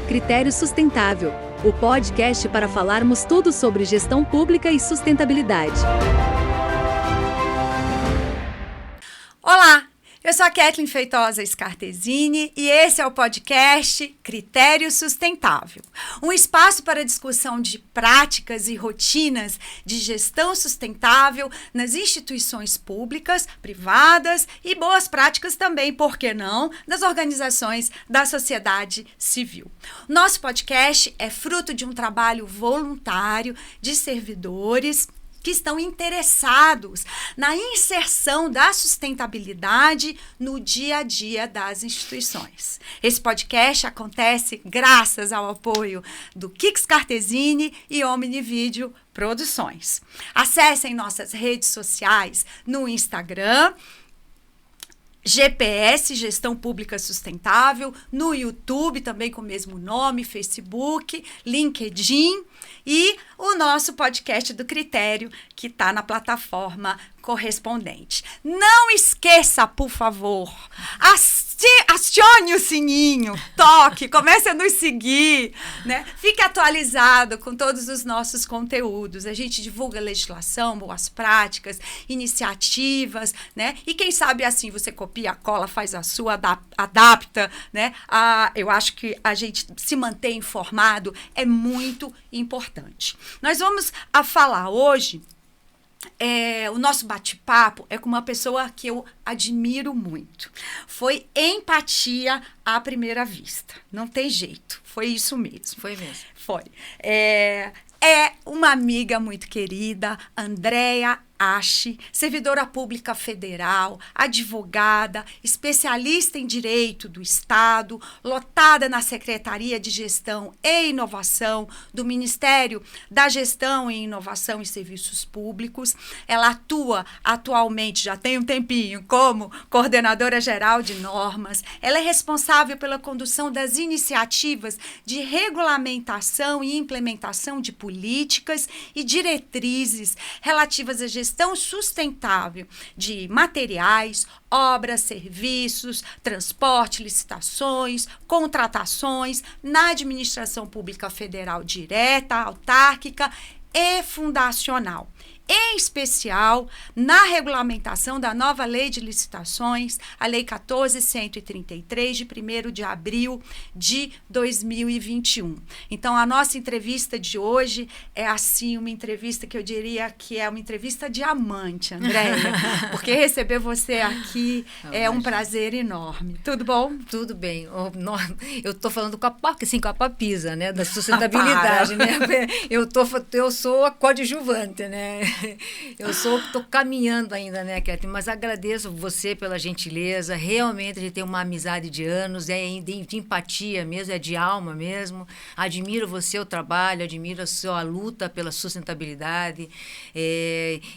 Critério Sustentável, o podcast para falarmos tudo sobre gestão pública e sustentabilidade. Olá, eu sou a Kathleen Feitosa Scartesini e esse é o podcast Critério Sustentável, um espaço para discussão de práticas e rotinas de gestão sustentável nas instituições públicas, privadas e boas práticas também, por que não, nas organizações da sociedade civil. Nosso podcast é fruto de um trabalho voluntário de servidores que estão interessados na inserção da sustentabilidade no dia a dia das instituições. Esse podcast acontece graças ao apoio do Kix Cartesini e Omnivideo Produções. Acessem nossas redes sociais no Instagram, GPS, Gestão Pública Sustentável, no YouTube também com o mesmo nome, Facebook, LinkedIn e o nosso podcast do Critério, que está na plataforma correspondente. Não esqueça, por favor, acione o sininho, toque, comece a nos seguir, né? Fique atualizado com todos os nossos conteúdos. A gente divulga legislação, boas práticas, iniciativas, né? E quem sabe assim você copia, cola, faz a sua, adapta, né? Eu acho que a gente se manter informado é muito importante. Nós vamos falar hoje. O nosso bate-papo é com uma pessoa que eu admiro muito. Foi empatia à primeira vista. Não tem jeito. Foi isso mesmo. Foi mesmo. Foi. É uma amiga muito querida, Andréa Ache, servidora pública federal, advogada, especialista em direito do Estado, lotada na Secretaria de Gestão e Inovação do Ministério da Gestão e Inovação e Serviços Públicos. Ela atua atualmente, já tem um tempinho, como coordenadora geral de normas. Ela é responsável pela condução das iniciativas de regulamentação e implementação de políticas e diretrizes relativas à gestão sustentável de materiais, obras, serviços, transporte, licitações, contratações na administração pública federal direta, autárquica e fundacional. Em especial, na regulamentação da nova Lei de Licitações, a Lei 14.133, de 1º de abril de 2021. Então, a nossa entrevista de hoje é, assim, uma entrevista que eu diria que é uma entrevista diamante, Andréia, porque receber você aqui é um prazer enorme. Tudo bom? Tudo bem. Eu estou falando com a papisa, né, da sustentabilidade, né? Eu sou a coadjuvante, né? Estou caminhando ainda, né, Kathleen? Mas agradeço você pela gentileza. Realmente a gente tem uma amizade de anos, de empatia mesmo, é de alma mesmo. Admiro você, o trabalho, admiro a sua luta pela sustentabilidade.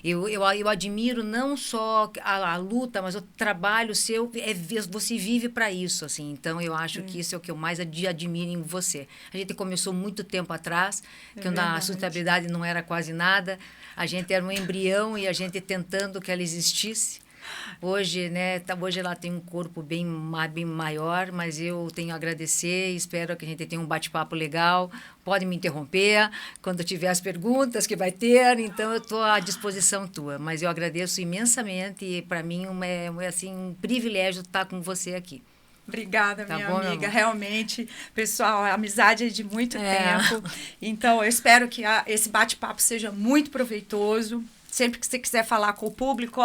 Eu admiro não só a luta, mas o trabalho seu, você vive para isso, assim. Então, eu acho que isso é o que eu mais admiro em você. A gente começou muito tempo atrás, quando a sustentabilidade não era quase nada. A gente era um embrião e a gente tentando que ela existisse. Hoje, né, hoje ela tem um corpo bem maior, mas eu tenho a agradecer e espero que a gente tenha um bate-papo legal. Pode me interromper quando tiver as perguntas que vai ter, então eu estou à disposição tua. Mas eu agradeço imensamente e para mim é assim, um privilégio estar com você aqui. Obrigada, minha amiga. Realmente, pessoal, a amizade é de muito tempo. Então, eu espero que esse bate-papo seja muito proveitoso. Sempre que você quiser falar com o público,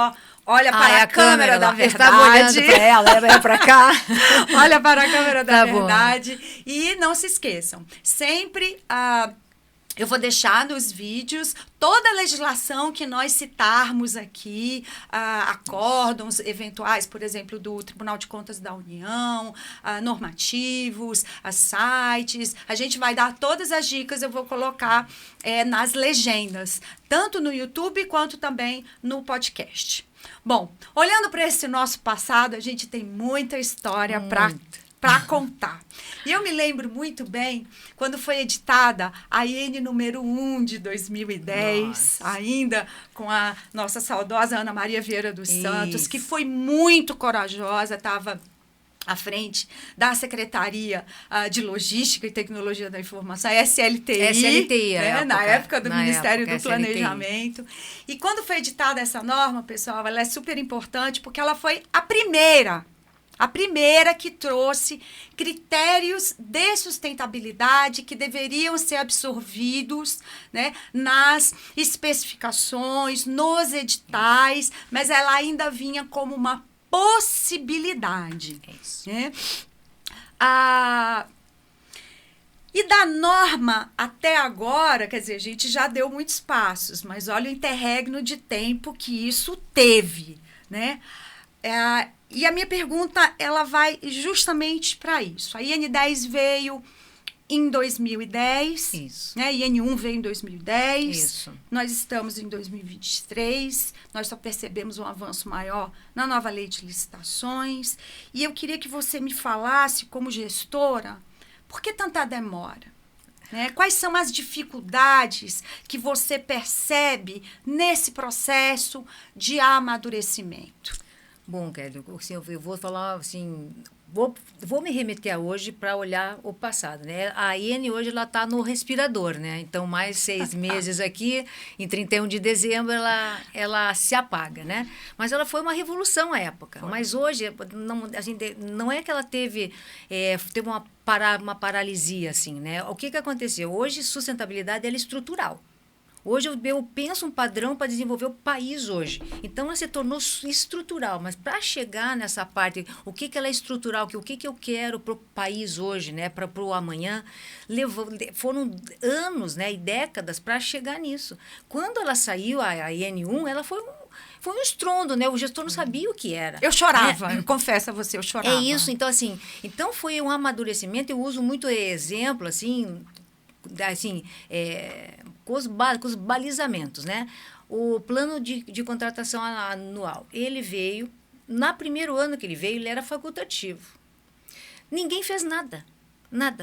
olha para a câmera da verdade. Estava olhando para ela para cá. Olha para a câmera da verdade. Bom. E não se esqueçam, sempre... eu vou deixar nos vídeos toda a legislação que nós citarmos aqui, acórdãos eventuais, por exemplo, do Tribunal de Contas da União, normativos, sites. A gente vai dar todas as dicas, eu vou colocar nas legendas, tanto no YouTube quanto também no podcast. Bom, olhando para esse nosso passado, a gente tem muita história para contar. E eu me lembro muito bem quando foi editada a IN número 1 de 2010, nossa, ainda com a nossa saudosa Ana Maria Vieira dos Santos, que foi muito corajosa, estava à frente da Secretaria de Logística e Tecnologia da Informação, a SLTI, SLTI, né? Na época do Ministério do SLTI. Planejamento. E quando foi editada essa norma, pessoal, ela é super importante porque ela foi a primeira que trouxe critérios de sustentabilidade que deveriam ser absorvidos, né, nas especificações, nos editais, mas ela ainda vinha como uma possibilidade. É isso. Né? E da norma até agora, quer dizer, a gente já deu muitos passos, mas olha o interregno de tempo que isso teve, né? E a minha pergunta, ela vai justamente para isso. A IN10 veio em 2010, Isso. né? A IN1 veio em 2010. Isso. Nós estamos em 2023, nós só percebemos um avanço maior na nova lei de licitações. E eu queria que você me falasse, como gestora, por que tanta demora? Né? Quais são as dificuldades que você percebe nesse processo de amadurecimento? Bom, Kelly, assim, eu vou falar assim, vou me remeter a hoje para olhar o passado, né? A IN hoje ela está no respirador, né? Então mais 6 meses aqui, em 31 de dezembro ela se apaga, né? Mas ela foi uma revolução à época. Foi. Mas hoje não é que ela teve uma paralisia assim, né? O que aconteceu? Hoje sustentabilidade ela é estrutural. Hoje eu penso um padrão para desenvolver o país hoje. Então, ela se tornou estrutural. Mas para chegar nessa parte, o que ela é estrutural, o que eu quero para o país hoje, né, para o amanhã, foram anos, né, e décadas para chegar nisso. Quando ela saiu, a IN1, ela foi um estrondo, né? O gestor não sabia o que era. Eu chorava, eu confesso a você, eu chorava. É isso, então assim, foi um amadurecimento, eu uso muito exemplo, assim com os balizamentos, né? O plano de contratação anual, ele veio, no primeiro ano que ele veio, ele era facultativo. Ninguém fez nada,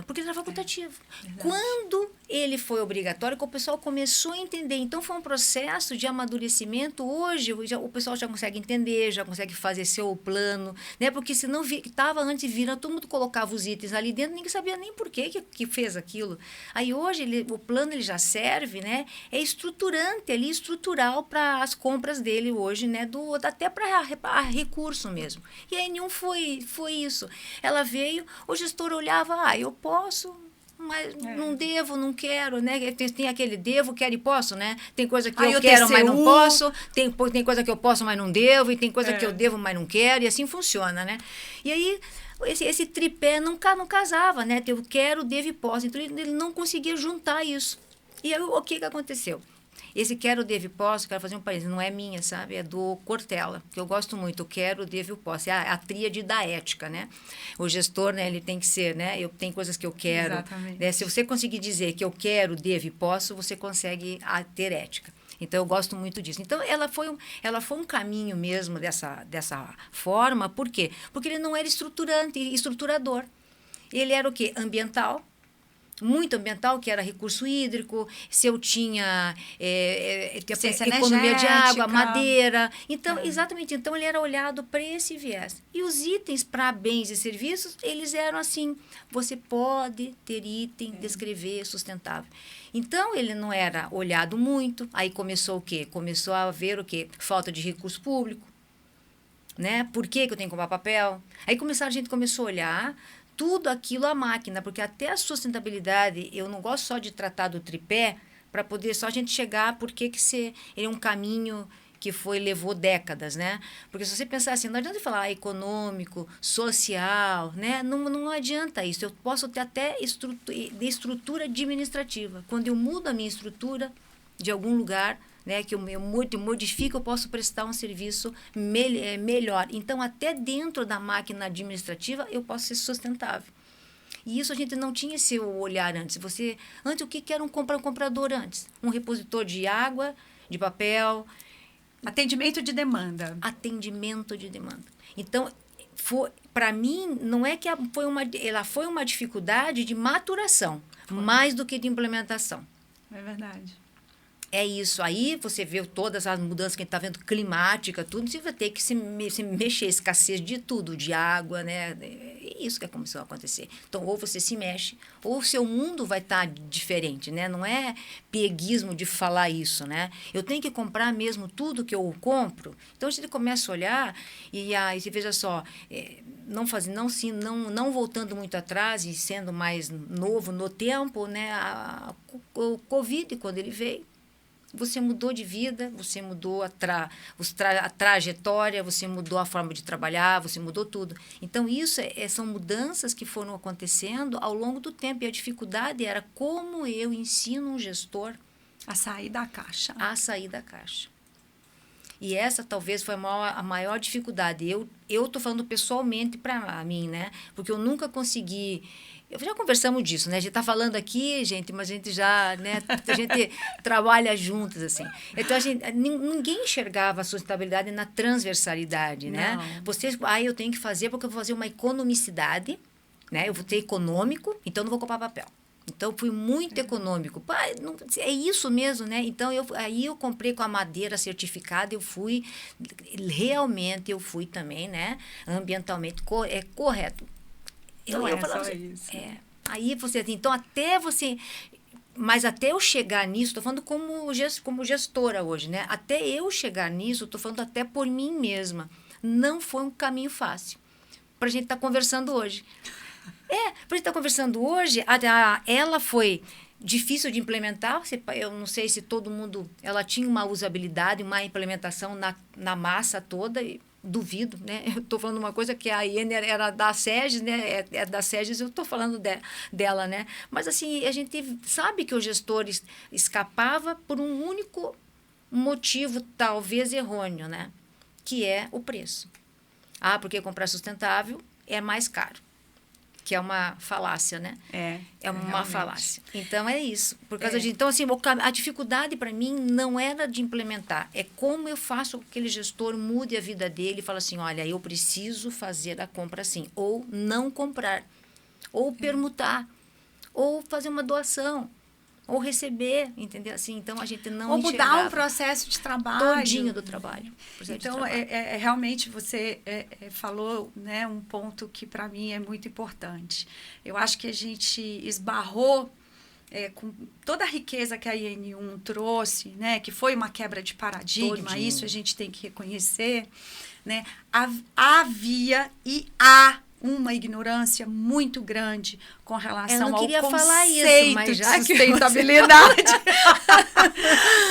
porque ele era facultativo. Quando ele foi obrigatório, que o pessoal começou a entender. Então, foi um processo de amadurecimento. Hoje, o pessoal já consegue entender, já consegue fazer seu plano, né? Porque senão estava antes virando, todo mundo colocava os itens ali dentro, ninguém sabia nem por que fez aquilo. Aí, hoje, o plano ele já serve, né? É estruturante, ali, estrutural para as compras dele hoje, né? Até para recurso mesmo. E aí, nenhum foi isso. Ela veio, o gestor olhava, eu posso, mas não devo, não quero, né? Tem aquele devo, quero e posso, né? Tem coisa que eu quero, mas não posso. Tem coisa que eu posso, mas não devo. E tem coisa que eu devo, mas não quero. E assim funciona, né? E aí, esse tripé não casava, né? Eu quero, devo e posso. Então, ele não conseguia juntar isso. E aí, o que aconteceu? Esse quero, devo e posso, quero fazer um país, não é minha, sabe? É do Cortella, que eu gosto muito. Quero, devo e posso. É a tríade da ética, né? O gestor, né, ele tem que ser, né? Tem coisas que eu quero. Exatamente. Né? Se você conseguir dizer que eu quero, devo e posso, você consegue ter ética. Então, eu gosto muito disso. Então, ela foi um caminho mesmo dessa forma. Por quê? Porque ele não era estruturador. Ele era o quê? Ambiental. Muito ambiental, que era recurso hídrico, se eu tinha economia de água, madeira. Então, exatamente, então ele era olhado para esse viés. E os itens para bens e serviços, eles eram assim, você pode ter item, descrever sustentável. Então, ele não era olhado muito, aí começou o quê? Começou a haver o quê? Falta de recurso público, né? Por que eu tenho que comprar papel? Aí a gente começou a olhar tudo aquilo à máquina, porque até a sustentabilidade, eu não gosto só de tratar do tripé, para poder só a gente chegar, porque ele é um caminho que levou décadas, né? Porque se você pensar assim, não adianta falar econômico, social, né? Não adianta isso. Eu posso ter até estrutura administrativa. Quando eu mudo a minha estrutura de algum lugar, né, que eu modifico, eu posso prestar um serviço melhor. Então, até dentro da máquina administrativa, eu posso ser sustentável. E isso a gente não tinha esse olhar antes. Antes, o que era um comprador antes? Um repositor de água, de papel. Atendimento de demanda. Atendimento de demanda. Então, para mim, não é que ela foi uma dificuldade de maturação, mais do que de implementação. É verdade. É isso. Aí você vê todas as mudanças que a gente está vendo, climática, tudo, você vai ter que se mexer, escassez de tudo, de água, né? É isso que começou a acontecer. Então, ou você se mexe, ou o seu mundo vai estar diferente, né? Não é pieguismo de falar isso, né? Eu tenho que comprar mesmo tudo que eu compro. Então, a gente começa a olhar e aí você veja só, não voltando muito atrás e sendo mais novo no tempo, né? O Covid, quando ele veio, você mudou de vida, você mudou a trajetória, você mudou a forma de trabalhar, você mudou tudo. Então, isso são mudanças que foram acontecendo ao longo do tempo. E a dificuldade era como eu ensino um gestor a sair da caixa. A sair da caixa. E essa talvez foi a maior dificuldade. Eu estou falando pessoalmente para mim, né? Porque eu nunca consegui... Já conversamos disso, né? A gente está falando aqui, gente, mas a gente já, né? A gente trabalha juntas, assim. Então, ninguém enxergava a sustentabilidade na transversalidade, né? Não. Eu tenho que fazer porque eu vou fazer uma economicidade, né? Eu vou ter econômico, então não vou comprar papel. Então, fui muito econômico. Pai, é isso mesmo, né? Então, aí eu comprei com a madeira certificada, eu fui também, né? Ambientalmente correto. Não é só isso. Aí você, então, mas até eu chegar nisso, estou falando como gestora hoje, né? Até eu chegar nisso, estou falando até por mim mesma. Não foi um caminho fácil para a gente estar conversando hoje. Para a gente estar conversando hoje, ela foi difícil de implementar. Eu não sei se todo mundo... Ela tinha uma usabilidade, uma implementação na massa toda, duvido, né? Eu estou falando uma coisa que a Iene era da SEGES, né? É da SEGES, eu estou falando dela, né? Mas, assim, a gente sabe que o gestor escapava por um único motivo, talvez errôneo, né? Que é o preço. Porque comprar sustentável é mais caro. Que é uma falácia, né? É uma realmente. Falácia. Então, é isso. Por causa de... Então, assim, a dificuldade para mim não era de implementar. É como eu faço com que aquele gestor mude a vida dele e fala assim, olha, eu preciso fazer a compra assim. Ou não comprar. Ou permutar. Ou fazer uma doação. Ou receber, entendeu? Assim, então, a gente não ou enxergava. mudar um processo de trabalho. Todinho do trabalho. Então, realmente, você falou, né, um ponto que, para mim, é muito importante. Eu acho que a gente esbarrou com toda a riqueza que a IN1 trouxe, né, que foi uma quebra de paradigma, Todinho. Isso a gente tem que reconhecer. Né, havia e há uma ignorância muito grande com relação ao conceito de sustentabilidade.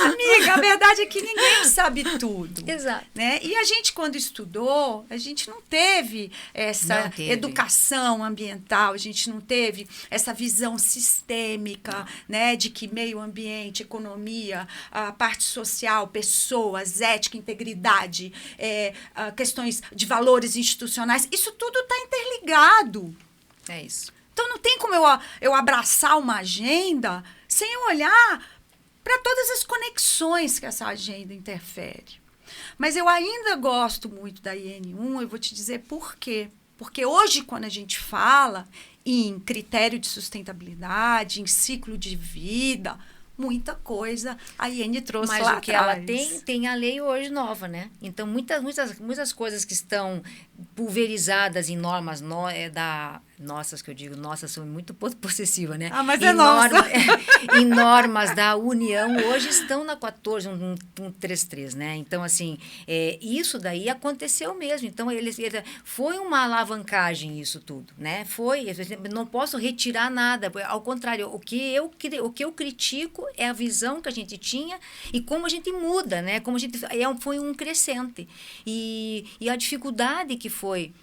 Amiga, a verdade é que ninguém sabe tudo. Exato. Né? E a gente, quando estudou, a gente não teve essa educação ambiental, a gente não teve essa visão sistêmica, né, de que meio ambiente, economia, a parte social, pessoas, ética, integridade, questões de valores institucionais, isso tudo está interligado. É isso. Então, não tem como eu abraçar uma agenda sem olhar para todas as conexões que essa agenda interfere. Mas eu ainda gosto muito da IN1, eu vou te dizer por quê. Porque hoje, quando a gente fala em critério de sustentabilidade, em ciclo de vida, muita coisa a IN trouxe lá atrás. Mas o que ela tem a lei hoje nova, né? Então, muitas coisas que estão pulverizadas em normas nossas, que eu digo, nossas são muito possessivas, né? Mas nossa! Em normas da União, hoje estão na 14.133, né? Então, assim, isso daí aconteceu mesmo. Então, foi uma alavancagem isso tudo, né? Não posso retirar nada. Ao contrário, o que eu critico é a visão que a gente tinha e como a gente muda, né? Como foi um crescente. E a dificuldade que foi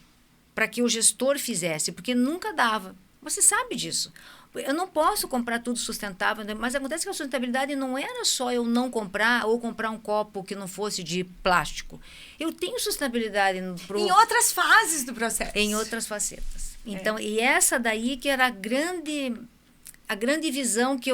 para que o gestor fizesse, porque nunca dava. Você sabe disso. Eu não posso comprar tudo sustentável, mas acontece que a sustentabilidade não era só eu não comprar ou comprar um copo que não fosse de plástico. Eu tenho sustentabilidade em outras fases do processo. Em outras facetas. Então, e essa daí que era a grande visão que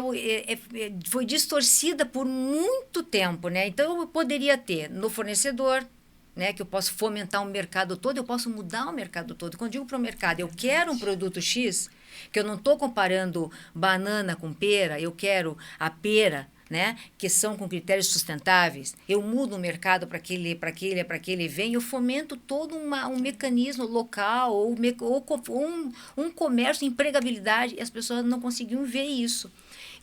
foi distorcida por muito tempo, né? Então, eu poderia ter no fornecedor, né, que eu posso fomentar um mercado todo, eu posso mudar o mercado todo. Quando digo para o mercado, eu quero um produto X, que eu não estou comparando banana com pera, eu quero a pera, né, que são com critérios sustentáveis, eu mudo o mercado para que ele venha, eu fomento todo um mecanismo local, ou um comércio, empregabilidade, e as pessoas não conseguiam ver isso.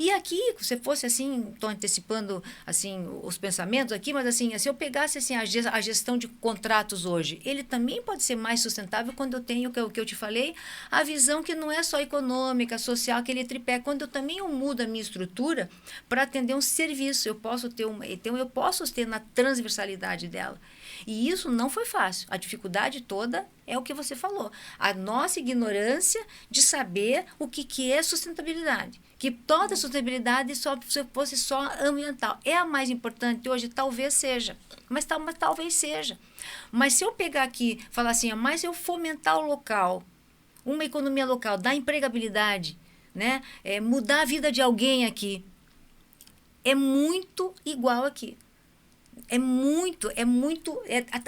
E aqui, se fosse assim, estou antecipando assim, os pensamentos aqui, mas assim, se eu pegasse assim, a gestão de contratos hoje, ele também pode ser mais sustentável quando eu tenho, o que eu te falei, a visão que não é só econômica, social, aquele tripé, quando eu também mudo a minha estrutura para atender um serviço, eu posso ter na transversalidade dela. E isso não foi fácil. A dificuldade toda é o que você falou. A nossa ignorância de saber o que é sustentabilidade. Que toda sustentabilidade fosse só ambiental. É a mais importante hoje? Talvez seja. Mas talvez seja. Mas se eu pegar aqui e falar assim, mas eu fomentar o local, uma economia local, dar empregabilidade, né? Mudar a vida de alguém aqui, é muito igual aqui.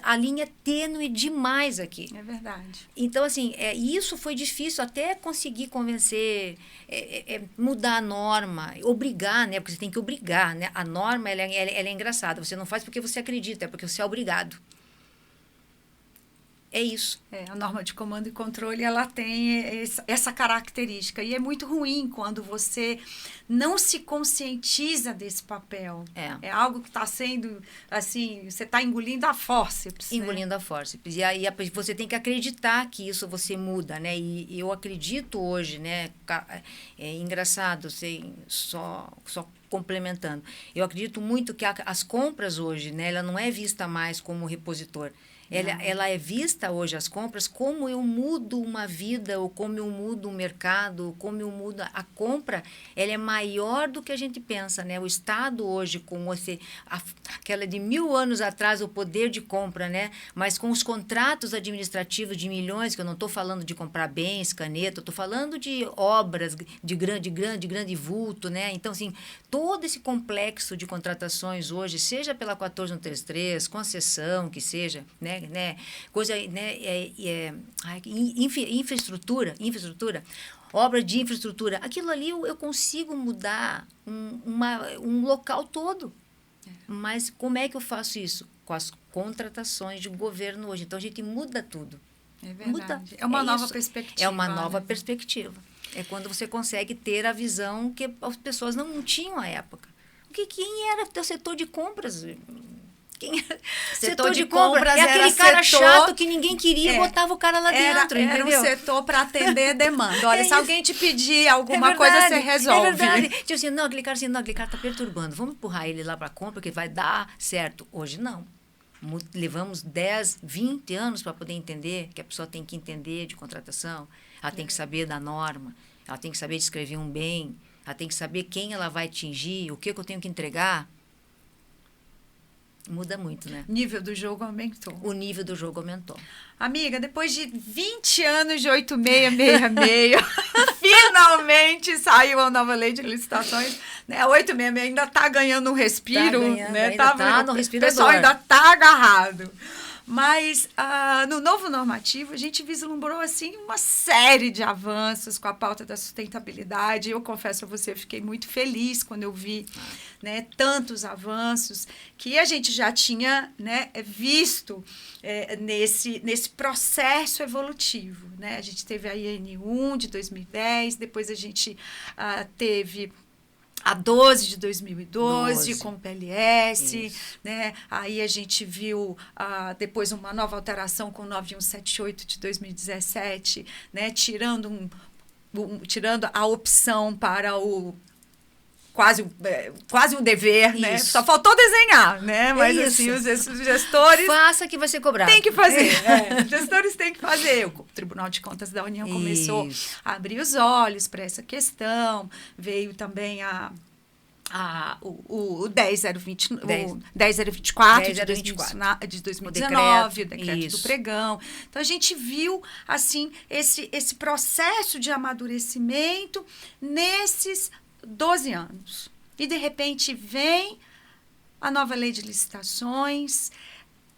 A linha é tênue demais aqui. É verdade. Então, assim, isso foi difícil até conseguir convencer, mudar a norma, obrigar, né? Porque você tem que obrigar, né? A norma, ela é engraçada. Você não faz porque você acredita, é porque você é obrigado. É isso. A norma de comando e controle, ela tem essa característica. E é muito ruim quando você não se conscientiza desse papel. É algo que está sendo, assim, você está engolindo a fórceps. Engolindo a fórceps. E aí você tem que acreditar que isso você muda, né? E eu acredito hoje, né? É engraçado, assim, só complementando. Eu acredito muito que as compras hoje, né? Ela não é vista mais como repositor. Ela é vista hoje, as compras, como eu mudo uma vida, ou como eu mudo um mercado, ou como eu mudo a compra, ela é maior do que a gente pensa, né? O Estado hoje, com aquela de 1000 anos atrás, o poder de compra, né? Mas com os contratos administrativos de milhões, que eu não estou falando de comprar bens, caneta, estou falando de obras de grande vulto, né? Então, assim, todo esse complexo de contratações hoje, seja pela 14133, concessão, que seja, né? Coisa, né? Infraestrutura, obra de infraestrutura, aquilo ali eu consigo mudar um local todo. Mas como é que eu faço isso? Com as contratações de governo hoje. Então a gente muda tudo. É verdade. É uma nova perspectiva. É uma nova perspectiva. É quando você consegue ter a visão que as pessoas não tinham à época. Quem era o setor de compras? Setor de compras é aquele cara chato que ninguém queria, botava o cara lá dentro, era entendeu? Um setor para atender demanda. Olha, se alguém te pedir alguma coisa, você resolve. É verdade. Tipo assim, aquele cara tá perturbando. Vamos empurrar ele lá para compra, que vai dar certo. Hoje, não. Levamos 10, 20 anos para poder entender que a pessoa tem que entender de contratação, ela tem que saber da norma, ela tem que saber descrever um bem, ela tem que saber quem ela vai atingir, o que eu tenho que entregar. Muda muito, né? O nível do jogo aumentou. O nível do jogo aumentou. Amiga, depois de 20 anos de 8666, finalmente saiu a nova lei de licitações. Né? A 866 ainda está ganhando um respiro. Tá no respirador. O pessoal ainda está agarrado. Mas no novo normativo, a gente vislumbrou assim, uma série de avanços com a pauta da sustentabilidade. Eu confesso a você, eu fiquei muito feliz quando eu vi tantos avanços que a gente já tinha visto nesse processo evolutivo. Né? A gente teve a IN1 de 2010, depois a gente teve a 12 de 2012, com o PLS, né? Aí a gente viu depois uma nova alteração com o 9178 de 2017, né? Tirando a opção para o quase um dever, né? Só faltou desenhar, né? Mas assim, os gestores... Faça que vai ser cobrado. Tem que fazer. Os gestores têm que fazer. O Tribunal de Contas da União começou a abrir os olhos para essa questão. Veio também o 10024 de 2019, o decreto do pregão. Então, a gente viu, assim, esse processo de amadurecimento nesses 12 anos. E, de repente, vem a nova lei de licitações,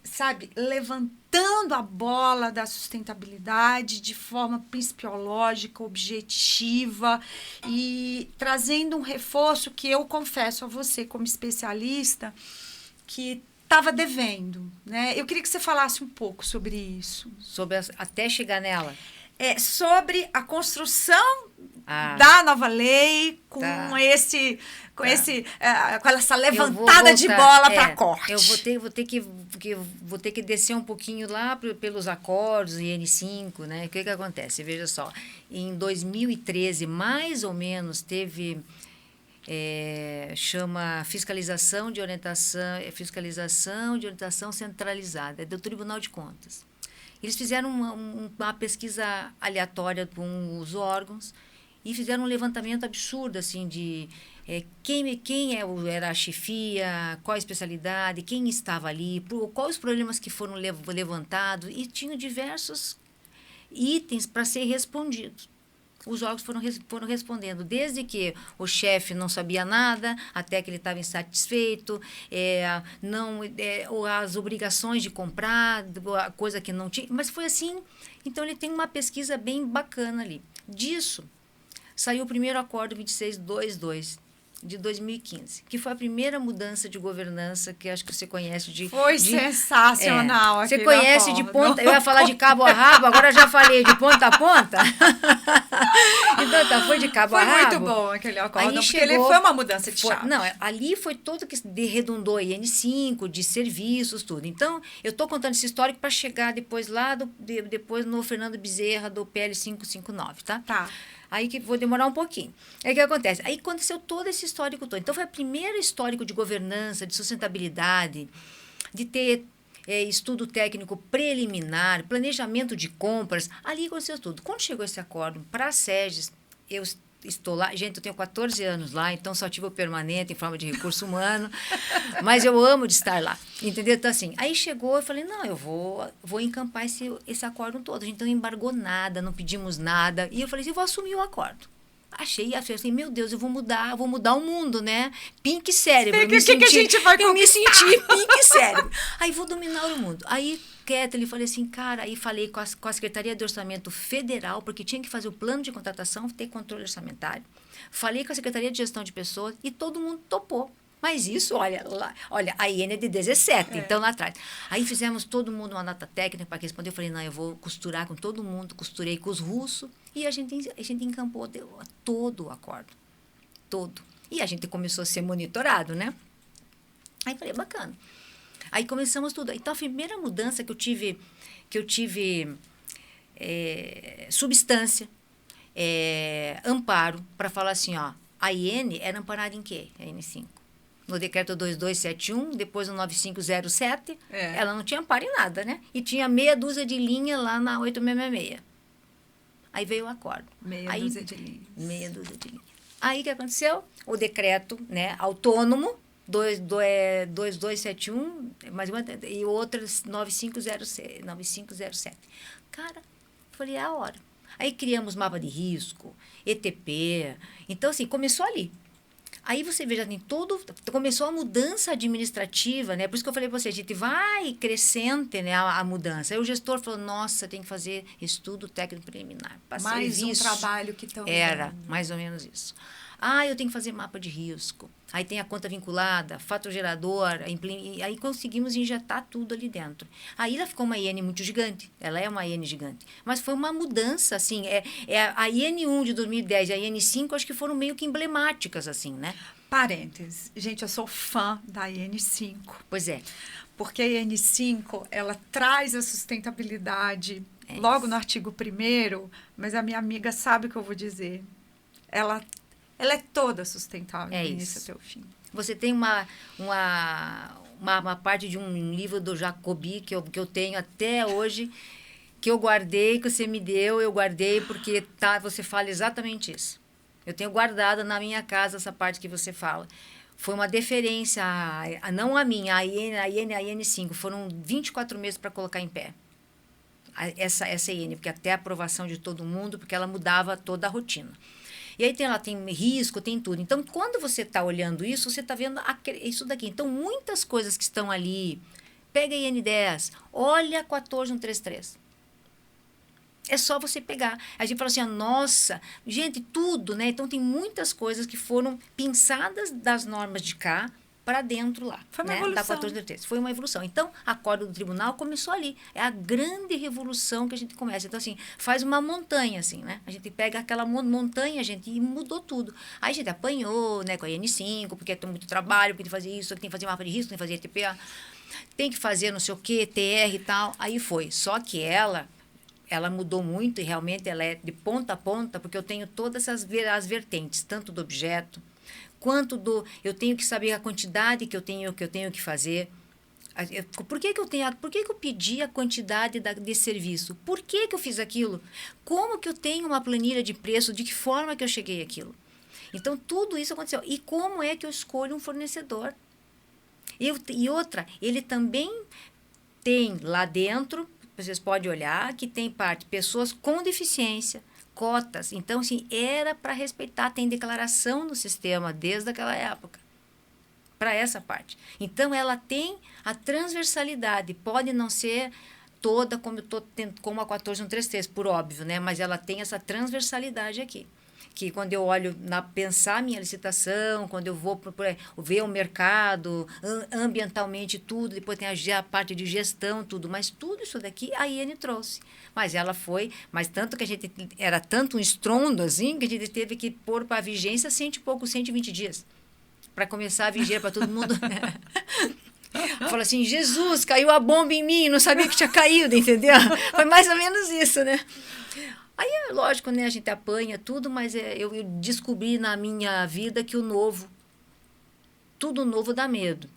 sabe, levantando a bola da sustentabilidade de forma principiológica, objetiva e trazendo um reforço que eu confesso a você, como especialista, que estava devendo, né? Eu queria que você falasse um pouco sobre isso. Até chegar nela. Sobre a construção da nova lei com com essa levantada de bola para corte. Eu vou ter que descer um pouquinho lá pelos acordos e N5, né? O que acontece? Veja só, em 2013, mais ou menos, teve chama fiscalização de orientação centralizada, do Tribunal de Contas. Eles fizeram uma pesquisa aleatória com os órgãos e fizeram um levantamento absurdo, assim, de quem era a chefia, qual a especialidade, quem estava ali, quais os problemas que foram levantados, e tinham diversos itens para ser respondidos. Os órgãos foram respondendo, desde que o chefe não sabia nada, até que ele estava insatisfeito, as obrigações de comprar, a coisa que não tinha, mas foi assim. Então, ele tem uma pesquisa bem bacana ali. Disso, saiu o primeiro acordo 2622, de 2015, que foi a primeira mudança de governança que acho que você conhece. Foi sensacional. Você conhece de ponta... Eu ia falar de cabo a rabo, agora já falei de ponta a ponta. Então, foi de cabo a rabo. Foi muito bom aquele acordo, porque ele foi uma mudança de chave. Não, ali foi todo que redundou em N5, de serviços, tudo. Então, eu estou contando esse histórico para chegar depois lá, depois no Fernando Bezerra, do PL 559, tá? Tá. Aí que vou demorar um pouquinho. Aí o que acontece? Aí aconteceu todo esse histórico todo. Então, foi o primeiro histórico de governança, de sustentabilidade, de ter estudo técnico preliminar, planejamento de compras. Ali aconteceu tudo. Quando chegou esse acordo para a SEGES, eu estou lá. Gente, eu tenho 14 anos lá, então só tive o permanente em forma de recurso humano. Mas eu amo de estar lá. Entendeu? Então, assim, aí chegou, eu falei, não, eu vou encampar esse acordo todo. A gente não embargou nada, não pedimos nada. E eu falei assim, eu vou assumir o acordo. Achei assim, meu Deus, eu vou mudar o mundo, né? Pink cérebro. Eu me senti pink cérebro. Aí vou dominar o mundo. Aí, quieta, ele falou assim, cara, aí falei com a Secretaria de Orçamento Federal, porque tinha que fazer o plano de contratação, ter controle orçamentário. Falei com a Secretaria de Gestão de Pessoas e todo mundo topou. Mas isso, olha, a IN é de 17, então lá atrás. Aí fizemos todo mundo uma nota técnica para responder. Eu falei, não, eu vou costurar com todo mundo, costurei com os russos, e a gente encampou todo o acordo. Todo. E a gente começou a ser monitorado, né? Aí falei, bacana. Aí começamos tudo. Então, a primeira mudança que eu tive substância, amparo, para falar assim, ó, a IN era amparada em quê? A N5. No decreto 2271, depois no 9507, ela não tinha amparo em nada, né? E tinha meia dúzia de linha lá na 866. Aí veio o acordo. Meia dúzia de linhas. Meia dúzia de linhas. Aí o que aconteceu? O decreto, né, autônomo, 2271, e o outro 9507. Cara, falei, é a hora. Aí criamos mapa de risco, ETP. Então, assim, começou ali. Aí você veja, começou a mudança administrativa, né? Por isso que eu falei para você, a gente vai crescente, né, a mudança. Aí o gestor falou, nossa, tem que fazer estudo técnico preliminar. Mais serviço. Um trabalho que estão... Era, mais ou menos isso. Eu tenho que fazer mapa de risco. Aí tem a conta vinculada, fator gerador, aí conseguimos injetar tudo ali dentro. Aí ela ficou uma IN muito gigante, ela é uma IN gigante. Mas foi uma mudança, assim, a IN1 de 2010 e a IN5, acho que foram meio que emblemáticas, assim, né? Parênteses. Gente, eu sou fã da IN5. Pois é. Porque a IN5, ela traz a sustentabilidade logo no artigo 1º, mas a minha amiga sabe o que eu vou dizer. Ela é toda sustentável, do início até o fim. Você tem uma parte de um livro do Jacobi que eu tenho até hoje, que eu guardei, que você me deu, eu guardei, porque você fala exatamente isso. Eu tenho guardado na minha casa essa parte que você fala. Foi uma deferência, não a minha, a IN5. Foram 24 meses para colocar em pé essa IN, porque até a aprovação de todo mundo, porque ela mudava toda a rotina. E aí ela tem risco, tem tudo. Então, quando você está olhando isso, você está vendo isso daqui. Então, muitas coisas que estão ali pega a IN10, olha a 14133. É só você pegar. A gente fala assim, nossa, gente, tudo, né? Então, tem muitas coisas que foram pensadas das normas de cá para dentro lá. Foi uma né? evolução. Da 1433. Foi uma evolução. Então, a corda do tribunal começou ali. É a grande revolução que a gente começa. Então, assim, faz uma montanha, assim, né? A gente pega aquela montanha, gente, e mudou tudo. Aí a gente apanhou, né, com a IN5, porque tem muito trabalho, porque tem que fazer isso, tem que fazer mapa de risco, tem que fazer ETPA, tem que fazer não sei o quê, TR e tal. Aí foi. Só que ela mudou muito e realmente ela é de ponta a ponta, porque eu tenho todas as vertentes, tanto do objeto, quanto eu tenho que saber a quantidade que eu tenho que fazer. Por que eu pedi a quantidade de serviço? Por que eu fiz aquilo? Como que eu tenho uma planilha de preço? De que forma que eu cheguei àquilo? Então, tudo isso aconteceu. E como é que eu escolho um fornecedor? E outra, ele também tem lá dentro, vocês podem olhar, que tem parte pessoas com deficiência, cotas. Então, assim, era para respeitar, tem declaração no sistema desde aquela época, para essa parte. Então, ela tem a transversalidade, pode não ser toda como a 14133, por óbvio, né? Mas ela tem essa transversalidade aqui. Que quando eu olho pensar a minha licitação, quando eu vou ver o mercado, ambientalmente tudo, depois tem a parte de gestão, tudo, mas tudo isso daqui a IN trouxe. Mas ela mas tanto que a gente, era tanto um estrondo assim, que a gente teve que pôr para a vigência 120 dias, para começar a vigiar para todo mundo. Fala assim, Jesus, caiu a bomba em mim, não sabia que tinha caído, entendeu? Foi mais ou menos isso, né? Aí, é lógico, né, a gente apanha tudo, mas eu descobri na minha vida que tudo novo dá medo.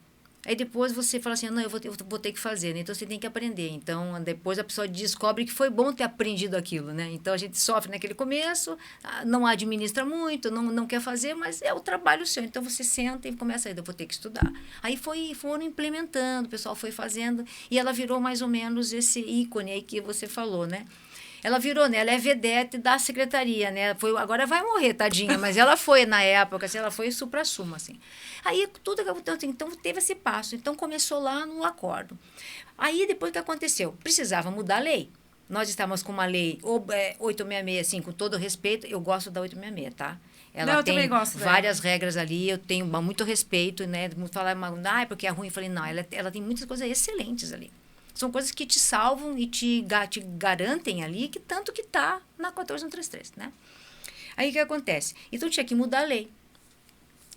Aí depois você fala assim, não, eu vou ter que fazer, né? Então você tem que aprender. Então, depois a pessoa descobre que foi bom ter aprendido aquilo, né? Então a gente sofre naquele começo, não administra muito, não quer fazer, mas é o trabalho seu. Então você senta e começa, eu vou ter que estudar. Aí foram implementando, o pessoal foi fazendo, e ela virou mais ou menos esse ícone aí que você falou, né? Ela virou, né? Ela é vedete da secretaria, né? Agora vai morrer, tadinha, mas ela foi na época, assim, ela foi supra-sumo, assim. Aí tudo que aconteceu, então teve esse passo. Então começou lá no acordo. Aí depois o que aconteceu? Precisava mudar a lei. Nós estávamos com uma lei 866, assim, com todo respeito, eu gosto da 866, tá? Ela tem várias regras ali, eu tenho muito respeito, né? Falar, porque é ruim. Eu falei, não, ela tem muitas coisas excelentes ali. São coisas que te salvam e te garantem ali, que tanto que está na 14133, né? Aí o que acontece? Então tinha que mudar a lei.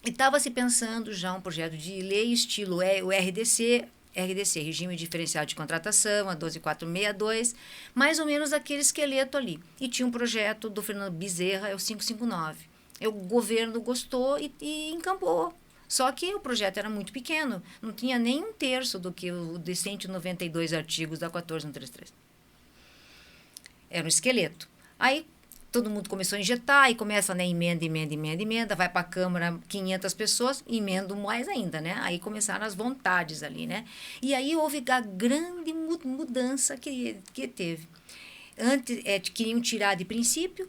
E estava se pensando já um projeto de lei estilo o RDC, Regime Diferencial de Contratação, a 12462, mais ou menos aquele esqueleto ali. E tinha um projeto do Fernando Bezerra, é o 559. O governo gostou e encampou. Só que o projeto era muito pequeno, não tinha nem um terço do que o de 192 artigos da 14133. Era um esqueleto. Aí todo mundo começou a injetar, e começa, né, emenda, vai para a Câmara 500 pessoas, emendo mais ainda, né? Aí começaram as vontades ali, né? E aí houve a grande mudança que teve. Antes, queriam tirar de princípio,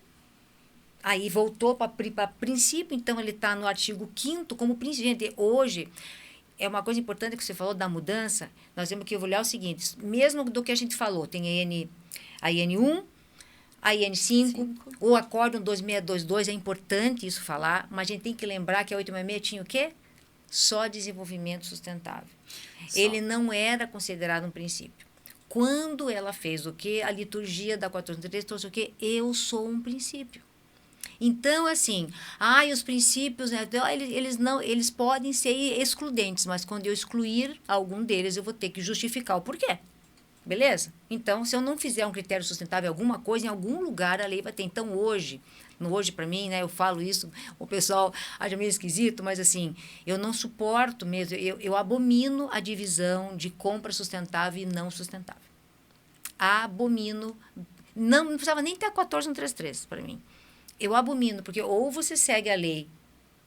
aí voltou para princípio, então ele está no artigo 5º como princípio. Gente, hoje, é uma coisa importante que você falou da mudança, nós temos que olhar o seguinte, mesmo do que a gente falou, tem a IN1, a IN5, o Acórdão 2622, é importante isso falar, mas a gente tem que lembrar que a 866 tinha o quê? Só desenvolvimento sustentável. Ele não era considerado um princípio. Quando ela fez o quê? A liturgia da 1433 trouxe o quê? Eu sou um princípio. Então, assim, os princípios, né, eles podem ser excludentes, mas quando eu excluir algum deles, eu vou ter que justificar o porquê. Beleza? Então, se eu não fizer um critério sustentável em alguma coisa, em algum lugar a lei vai ter. Então, hoje para mim, né, eu falo isso, o pessoal acha meio esquisito, mas assim, eu não suporto mesmo, eu abomino a divisão de compra sustentável e não sustentável. Abomino, não precisava nem ter a 14133 para mim. Eu abomino, porque ou você segue a lei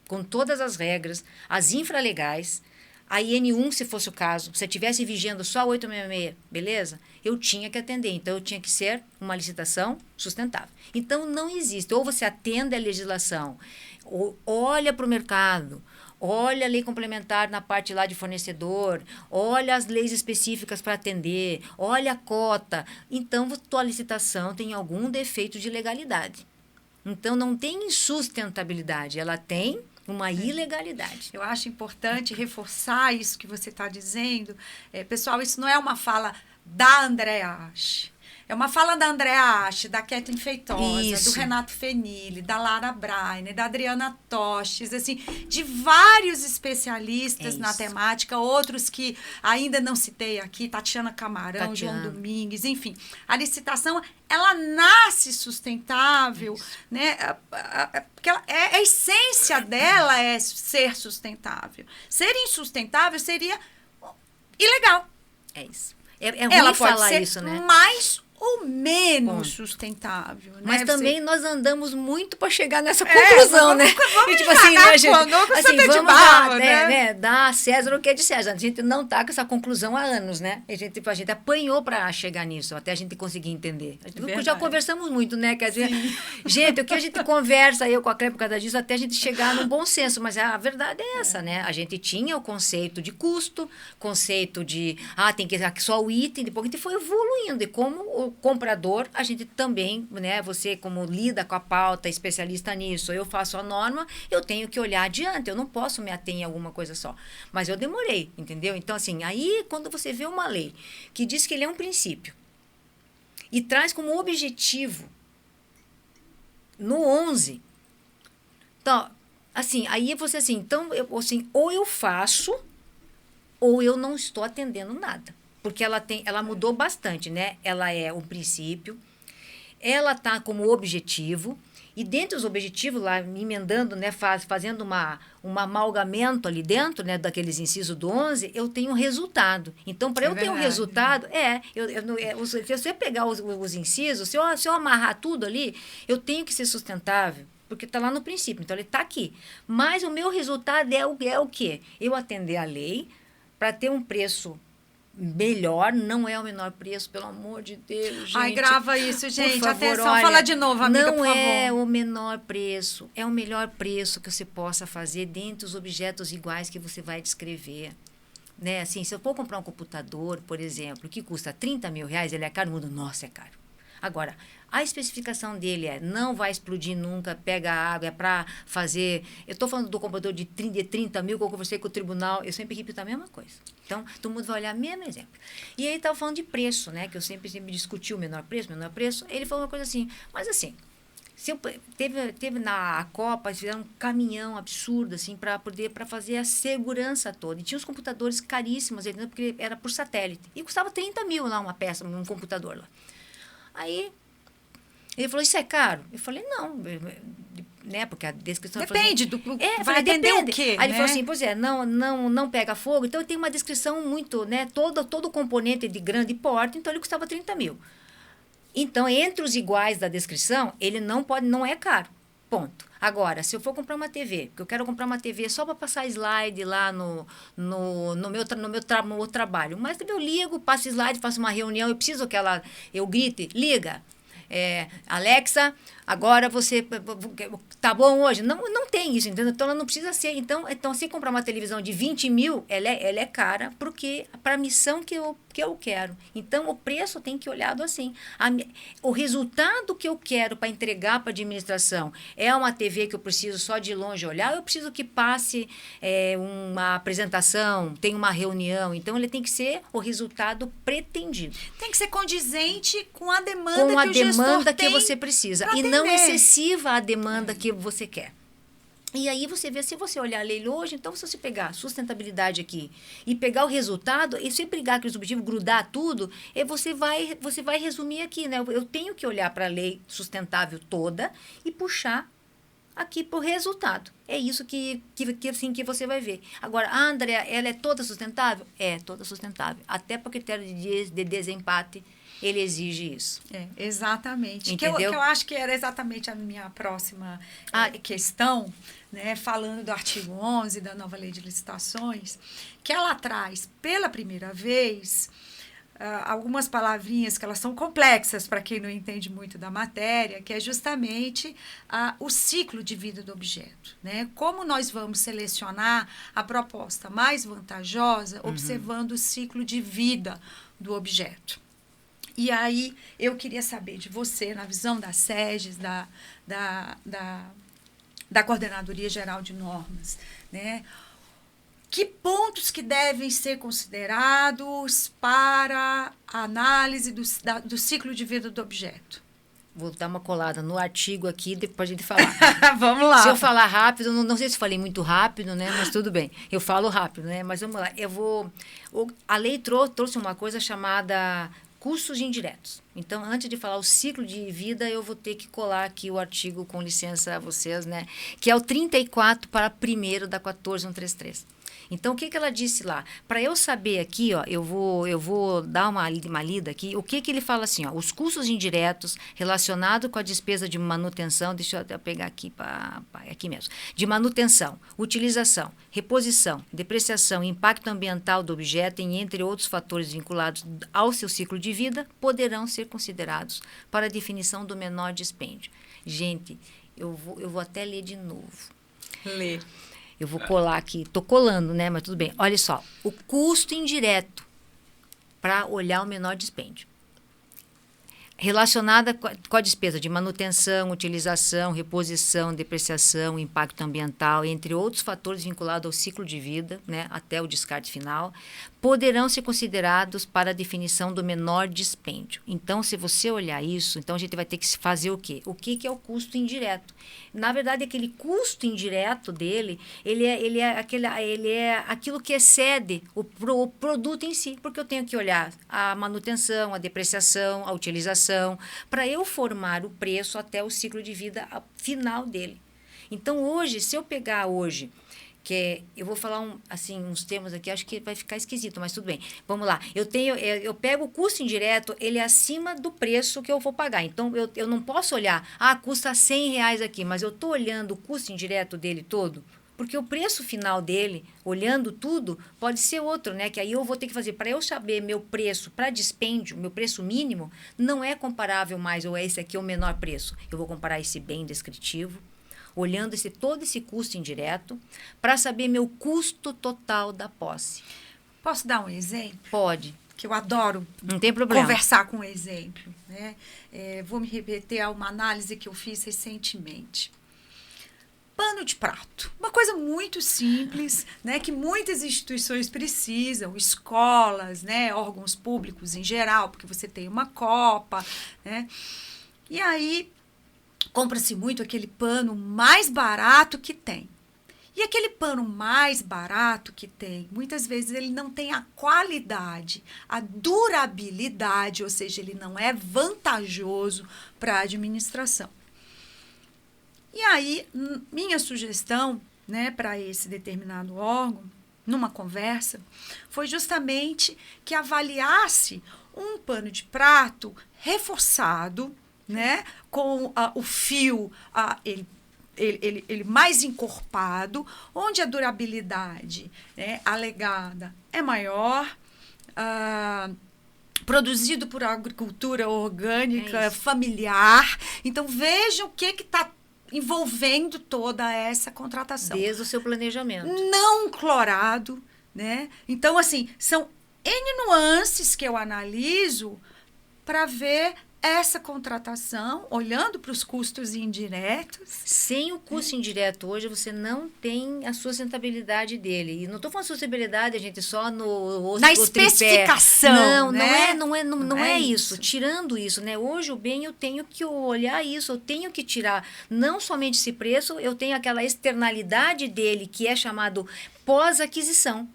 com todas as regras, as infralegais, a IN1, se fosse o caso, se eu estivesse vigiando só 866, beleza? Eu tinha que atender, então eu tinha que ser uma licitação sustentável. Então, não existe, ou você atende à legislação, ou olha para o mercado, olha a lei complementar na parte lá de fornecedor, olha as leis específicas para atender, olha a cota. Então, tua licitação tem algum defeito de legalidade. Então, não tem insustentabilidade, ela tem uma ilegalidade. Eu acho importante reforçar isso que você está dizendo. Pessoal, isso não é uma fala da Andréa Ache. É uma fala da Andréa Ache, da Kathleen Feitosa, Isso. do Renato Fenili, da Lara Breiner, da Adriana Tostes, assim, de vários especialistas na temática, outros que ainda não citei aqui, Tatiana Camarão, João Domingues, enfim. A licitação, ela nasce sustentável, né? Porque a essência dela é ser sustentável. Ser insustentável seria ilegal. É isso. É ruim Ela pode falar ser isso, né? mais ou menos sustentável. Né? Mas também nós andamos muito para chegar nessa conclusão, né? Vamos tipo assim, né, gente? Assim, Vamos barro, dar a César o que é de César. A gente não está com essa conclusão há anos, né? A gente apanhou para chegar nisso, até a gente conseguir entender. Já conversamos muito, né? Quer dizer, gente, o que a gente conversa, eu com a Cleia por causa disso, até a gente chegar num bom senso. Mas a verdade é essa, né? A gente tinha o conceito de custo, conceito de, tem que ser só o item, depois a gente foi evoluindo. E como o comprador, a gente também, né? Você como lida com a pauta, especialista nisso, eu faço a norma, eu tenho que olhar adiante, eu não posso me ater em alguma coisa só. Mas eu demorei, entendeu? Então, assim, aí quando você vê uma lei que diz que ele é um princípio e traz como objetivo no 11, então, assim, aí você assim, então, ou eu faço ou eu não estou atendendo nada. Porque ela mudou bastante, né? Ela é um princípio, ela está como objetivo, e dentro dos objetivos, lá emendando, né, fazendo um amalgamento ali dentro, né, daqueles incisos do 11, eu tenho um resultado. Então, para eu ter um resultado, se você pegar os incisos, se eu amarrar tudo ali, eu tenho que ser sustentável, porque está lá no princípio, então ele está aqui. Mas o meu resultado é o quê? Eu atender a lei para ter um preço melhor, não é o menor preço, pelo amor de Deus, gente. Ai, grava isso, gente. Por favor, atenção, olha, fala de novo, amiga, por favor. Não é o menor preço, é o melhor preço que você possa fazer dentro dos objetos iguais que você vai descrever. Né? Assim, se eu for comprar um computador, por exemplo, que custa 30 mil reais, ele é caro, mundo, nossa, é caro. Agora, a especificação dele não vai explodir nunca, pega água, é para fazer... Eu estou falando do computador de 30 mil, que eu conversei com o tribunal, eu sempre repito a mesma coisa. Então, todo mundo vai olhar o mesmo exemplo. E aí estava falando de preço, né? Que eu sempre discuti o menor preço. Ele falou uma coisa assim, mas assim, teve na Copa, eles fizeram um caminhão absurdo, assim, para fazer a segurança toda. E tinha os computadores caríssimos, porque era por satélite. E custava 30 mil lá uma peça, um computador lá. Aí, ele falou, isso é caro? Eu falei, não, né, porque a descrição... Depende do... vai atender o quê, Aí ele né? falou assim, pois não pega fogo, então tem uma descrição muito, né, todo componente de grande porte, então ele custava 30 mil. Então, entre os iguais da descrição, ele não é caro, ponto. Agora, se eu for comprar uma TV, porque eu quero comprar uma TV só para passar slide lá no meu trabalho, mas também eu ligo, passo slide, faço uma reunião, eu preciso que eu grite, liga, Alexa, agora você tá bom hoje? Não tem isso, entendeu? Então ela não precisa ser. Então se comprar uma televisão de 20 mil, ela é cara para a missão que eu quero. Então o preço tem que ir olhado assim. O resultado que eu quero para entregar para a administração é uma TV que eu preciso só de longe olhar, eu preciso que passe uma apresentação, tem uma reunião. Então ele tem que ser o resultado pretendido. Tem que ser condizente com a demanda que o gestor tem você precisa. E não excessiva a demanda que você quer. E aí você vê, se você olhar a lei hoje, então se você pegar sustentabilidade aqui e pegar o resultado, e se pegar aqueles objetivos, grudar tudo, você vai resumir aqui, né? Eu tenho que olhar para a lei sustentável toda e puxar aqui para o resultado. É isso que você vai ver. Agora, a Andréa, ela é toda sustentável? É, toda sustentável. Até para o critério de desempate, ele exige isso. Exatamente. Que eu acho que era exatamente a minha próxima questão, né, falando do artigo 11 da nova lei de licitações, que ela traz pela primeira vez algumas palavrinhas que elas são complexas para quem não entende muito da matéria, que é justamente o ciclo de vida do objeto, né? Como nós vamos selecionar a proposta mais vantajosa observando o ciclo de vida do objeto. E aí, eu queria saber de você, na visão da SEGES, da Coordenadoria Geral de Normas, né? Que pontos que devem ser considerados para a análise do ciclo de vida do objeto? Vou dar uma colada no artigo aqui, depois a gente falar. Vamos lá. Se eu falar rápido, não sei se falei muito rápido, né? Mas tudo bem. Eu falo rápido, né? Mas vamos lá. A lei trouxe uma coisa chamada custos indiretos. Então, antes de falar o ciclo de vida, eu vou ter que colar aqui o artigo, com licença a vocês, né? Que é o 34 para 1º da 14133. Então, o que ela disse lá? Para eu saber aqui, ó, eu vou dar uma lida aqui. O que ele fala assim? Ó, os custos indiretos relacionados com a despesa de manutenção, deixa eu até pegar aqui, aqui mesmo, de manutenção, utilização, reposição, depreciação e impacto ambiental do objeto, e entre outros fatores vinculados ao seu ciclo de vida, poderão ser considerados para a definição do menor dispêndio. Gente, eu vou até ler de novo. Lê. Eu vou colar aqui, estou colando, né? Mas tudo bem. Olha só, o custo indireto para olhar o menor dispêndio. Relacionada com a despesa de manutenção, utilização, reposição, depreciação, impacto ambiental, entre outros fatores vinculados ao ciclo de vida, né, até o descarte final, poderão ser considerados para a definição do menor dispêndio. Então, se você olhar isso, então a gente vai ter que fazer o quê? O que é o custo indireto? Na verdade, aquele custo indireto dele, ele é aquilo que excede o produto em si, porque eu tenho que olhar a manutenção, a depreciação, a utilização, para eu formar o preço até o ciclo de vida final dele. Então, hoje, se eu pegar hoje, eu vou falar uns termos aqui, acho que vai ficar esquisito, mas tudo bem. Vamos lá. Eu pego o custo indireto, ele é acima do preço que eu vou pagar. Então, eu não posso olhar, custa R$100 aqui, mas eu estou olhando o custo indireto dele todo, porque o preço final dele, olhando tudo, pode ser outro, né? Que aí eu vou ter que fazer, para eu saber meu preço para dispêndio, meu preço mínimo, não é comparável mais, ou esse aqui é o menor preço. Eu vou comparar esse bem descritivo, olhando todo esse custo indireto, para saber meu custo total da posse. Posso dar um exemplo? Pode. Que eu adoro. Não tem problema. Conversar com um exemplo, né? Vou me remeter a uma análise que eu fiz recentemente. Pano de prato. Uma coisa muito simples, né? Que muitas instituições precisam, escolas, né? Órgãos públicos em geral, porque você tem uma copa, né? E aí, compra-se muito aquele pano mais barato que tem. E aquele pano mais barato que tem, muitas vezes ele não tem a qualidade, a durabilidade, ou seja, ele não é vantajoso para a administração. E aí, minha sugestão, né, para esse determinado órgão, numa conversa, foi justamente que avaliasse um pano de prato reforçado, né, com o fio ele mais encorpado, onde a durabilidade, né, alegada é maior, produzido por agricultura orgânica, familiar. Então, vejam o que está envolvendo toda essa contratação. Desde o seu planejamento. Não clorado, né? Então, assim, são N nuances que eu analiso para ver essa contratação, olhando para os custos indiretos. Sem o custo indireto, hoje você não tem a sustentabilidade dele. E não estou falando sustentabilidade, gente, só na especificação. Não é isso. Tirando isso, né? Hoje o bem eu tenho que olhar isso, eu tenho que tirar não somente esse preço, eu tenho aquela externalidade dele, que é chamado pós-aquisição.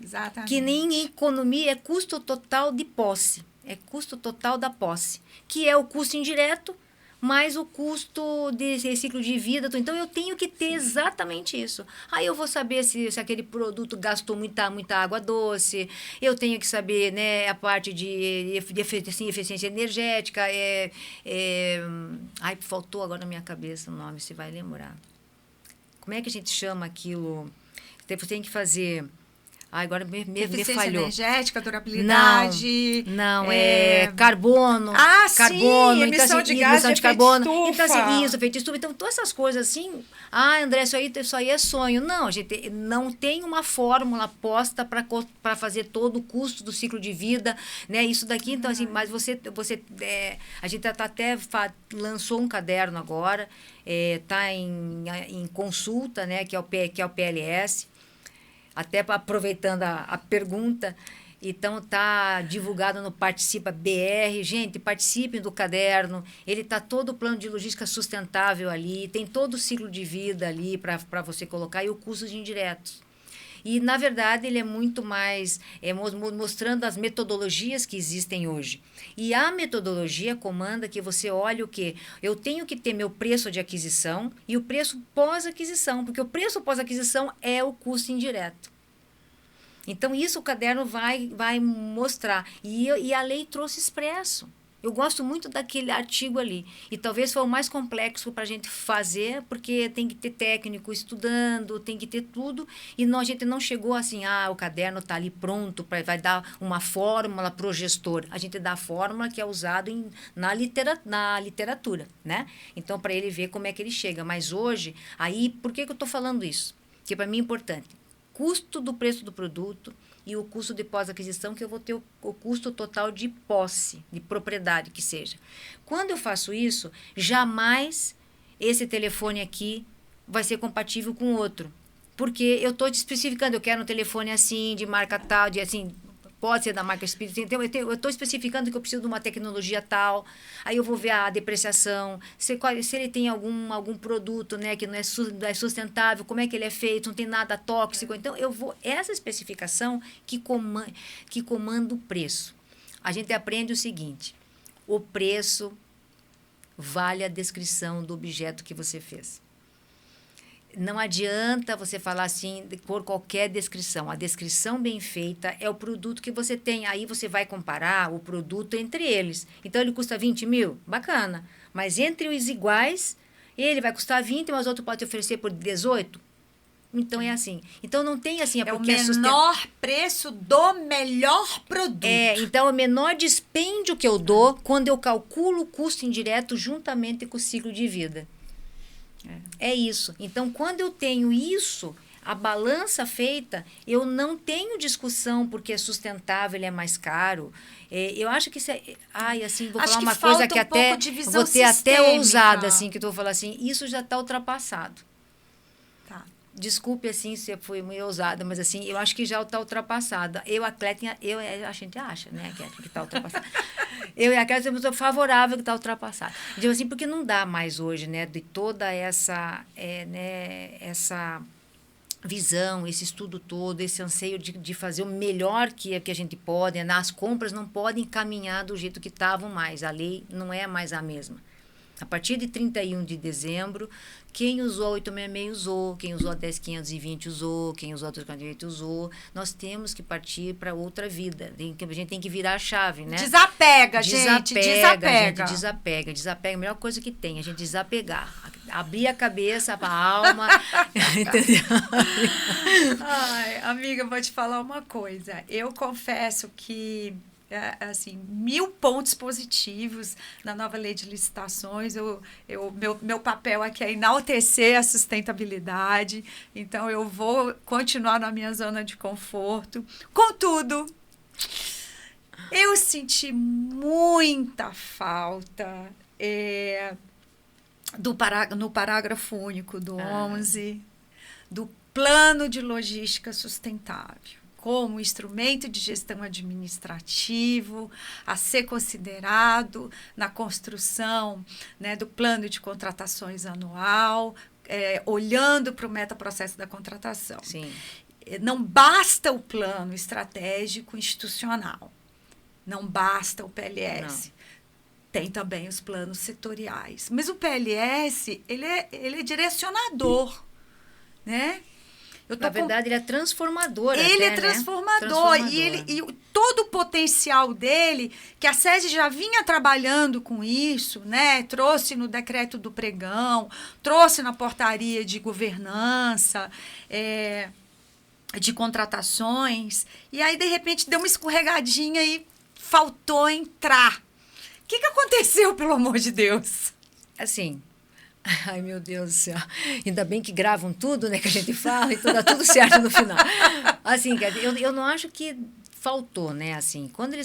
Exatamente. Que nem em economia é custo total de posse. É custo total da posse, que é o custo indireto, mais o custo desse ciclo de vida. Então, eu tenho que ter exatamente isso. Aí eu vou saber se aquele produto gastou muita água doce, eu tenho que saber, né, a parte de eficiência energética. Faltou agora na minha cabeça o nome, você vai lembrar. Como é que a gente chama aquilo? Você tem que fazer Agora me Eficiência falhou. energética, durabilidade. Não, é carbono. Sim, então, emissão assim, de gás emissão de de carbono. efeito Então, assim, estufa. isso, efeito estufa. Então, todas essas coisas assim, André, isso aí é sonho. Não, a gente não tem uma fórmula posta para fazer todo o custo do ciclo de vida, né? Isso daqui, então, assim, mas a gente até lançou um caderno agora, está em consulta, né? Que é o PLS. Até aproveitando a pergunta, então está divulgado no Participa BR. Gente, participem do caderno. Ele está todo o plano de logística sustentável ali, tem todo o ciclo de vida ali para você colocar e o custo de indiretos. E, na verdade, ele é muito mais mostrando as metodologias que existem hoje. E a metodologia comanda que você olhe o quê? Eu tenho que ter meu preço de aquisição e o preço pós-aquisição, porque o preço pós-aquisição é o custo indireto. Então, isso o caderno vai mostrar. E a lei trouxe expresso. Eu gosto muito daquele artigo ali. E talvez foi o mais complexo para a gente fazer, porque tem que ter técnico estudando, tem que ter tudo. E a gente não chegou assim, o caderno está ali pronto, vai dar uma fórmula para o gestor. A gente dá a fórmula que é usada na literatura, né? Então, para ele ver como é que ele chega. Mas hoje, por que eu estou falando isso? Que para mim é importante. Custo do preço do produto e o custo de pós-aquisição, que eu vou ter o custo total de posse, de propriedade que seja. Quando eu faço isso, jamais esse telefone aqui vai ser compatível com outro. Porque eu estou te especificando, eu quero um telefone assim, de marca tal, de assim, pode ser da marca Espírito. Então, eu estou especificando que eu preciso de uma tecnologia tal. Aí eu vou ver a depreciação, se ele tem algum produto, né, que não é sustentável, como é que ele é feito, não tem nada tóxico. Então, essa especificação que comanda o preço. A gente aprende o seguinte: o preço vale a descrição do objeto que você fez. Não adianta você falar assim por qualquer descrição. A descrição bem feita é o produto que você tem. Aí você vai comparar o produto entre eles. Então, ele custa 20 mil? Bacana. Mas entre os iguais, ele vai custar 20, mas outro pode te oferecer por 18? Então, é assim. Então, não tem assim... É o menor preço do melhor produto. Então, o menor dispêndio que eu dou quando eu calculo o custo indireto juntamente com o ciclo de vida. É isso. Então, quando eu tenho isso, a balança feita, eu não tenho discussão porque é sustentável, ele é mais caro. Eu acho que isso é... assim, vou falar uma coisa que até... Vou ter até ousada, assim, que eu vou falar assim, isso já está ultrapassado. Tá. Desculpe, assim, se eu fui muito ousada, mas, assim, eu acho que já está ultrapassada. A gente acha, né, que está ultrapassada. Eu e a Clétia somos favorável que está ultrapassado. Digo assim, porque não dá mais hoje, né, de toda essa visão, esse estudo todo, esse anseio de fazer o melhor que a gente pode. Né? As compras não podem caminhar do jeito que estavam mais. A lei não é mais a mesma. A partir de 31 de dezembro, quem usou a 866 usou, quem usou a 10520 usou, quem usou a 248 usou. Nós temos que partir para outra vida. A gente tem que virar a chave, né? Desapega, gente. Desapega. Desapega. A melhor coisa que tem, a gente desapegar. Abrir a cabeça, a alma. Entendeu? Ai, amiga, eu vou te falar uma coisa. Eu confesso que... assim, 1000 pontos positivos na nova lei de licitações. Meu papel aqui é enaltecer a sustentabilidade, então eu vou continuar na minha zona de conforto. Contudo, eu senti muita falta no parágrafo único do 11 do Plano de Logística Sustentável, como instrumento de gestão administrativo a ser considerado na construção, né, do plano de contratações anual, olhando para o metaprocesso da contratação. Sim. Não basta o plano estratégico institucional, não basta o PLS. Não. Tem também os planos setoriais. Mas o PLS, ele é direcionador, né? Na verdade, ele é transformador. Ele é transformador. Né? E todo o potencial dele, que a SESI já vinha trabalhando com isso, né? Trouxe no decreto do pregão, trouxe na portaria de governança. de contratações, e aí, de repente, deu uma escorregadinha e faltou entrar. O que aconteceu, pelo amor de Deus? Assim, ai, meu Deus do céu. Ainda bem que gravam tudo, né, que a gente fala, então dá tudo certo no final. Assim, eu não acho que faltou, né, assim, quando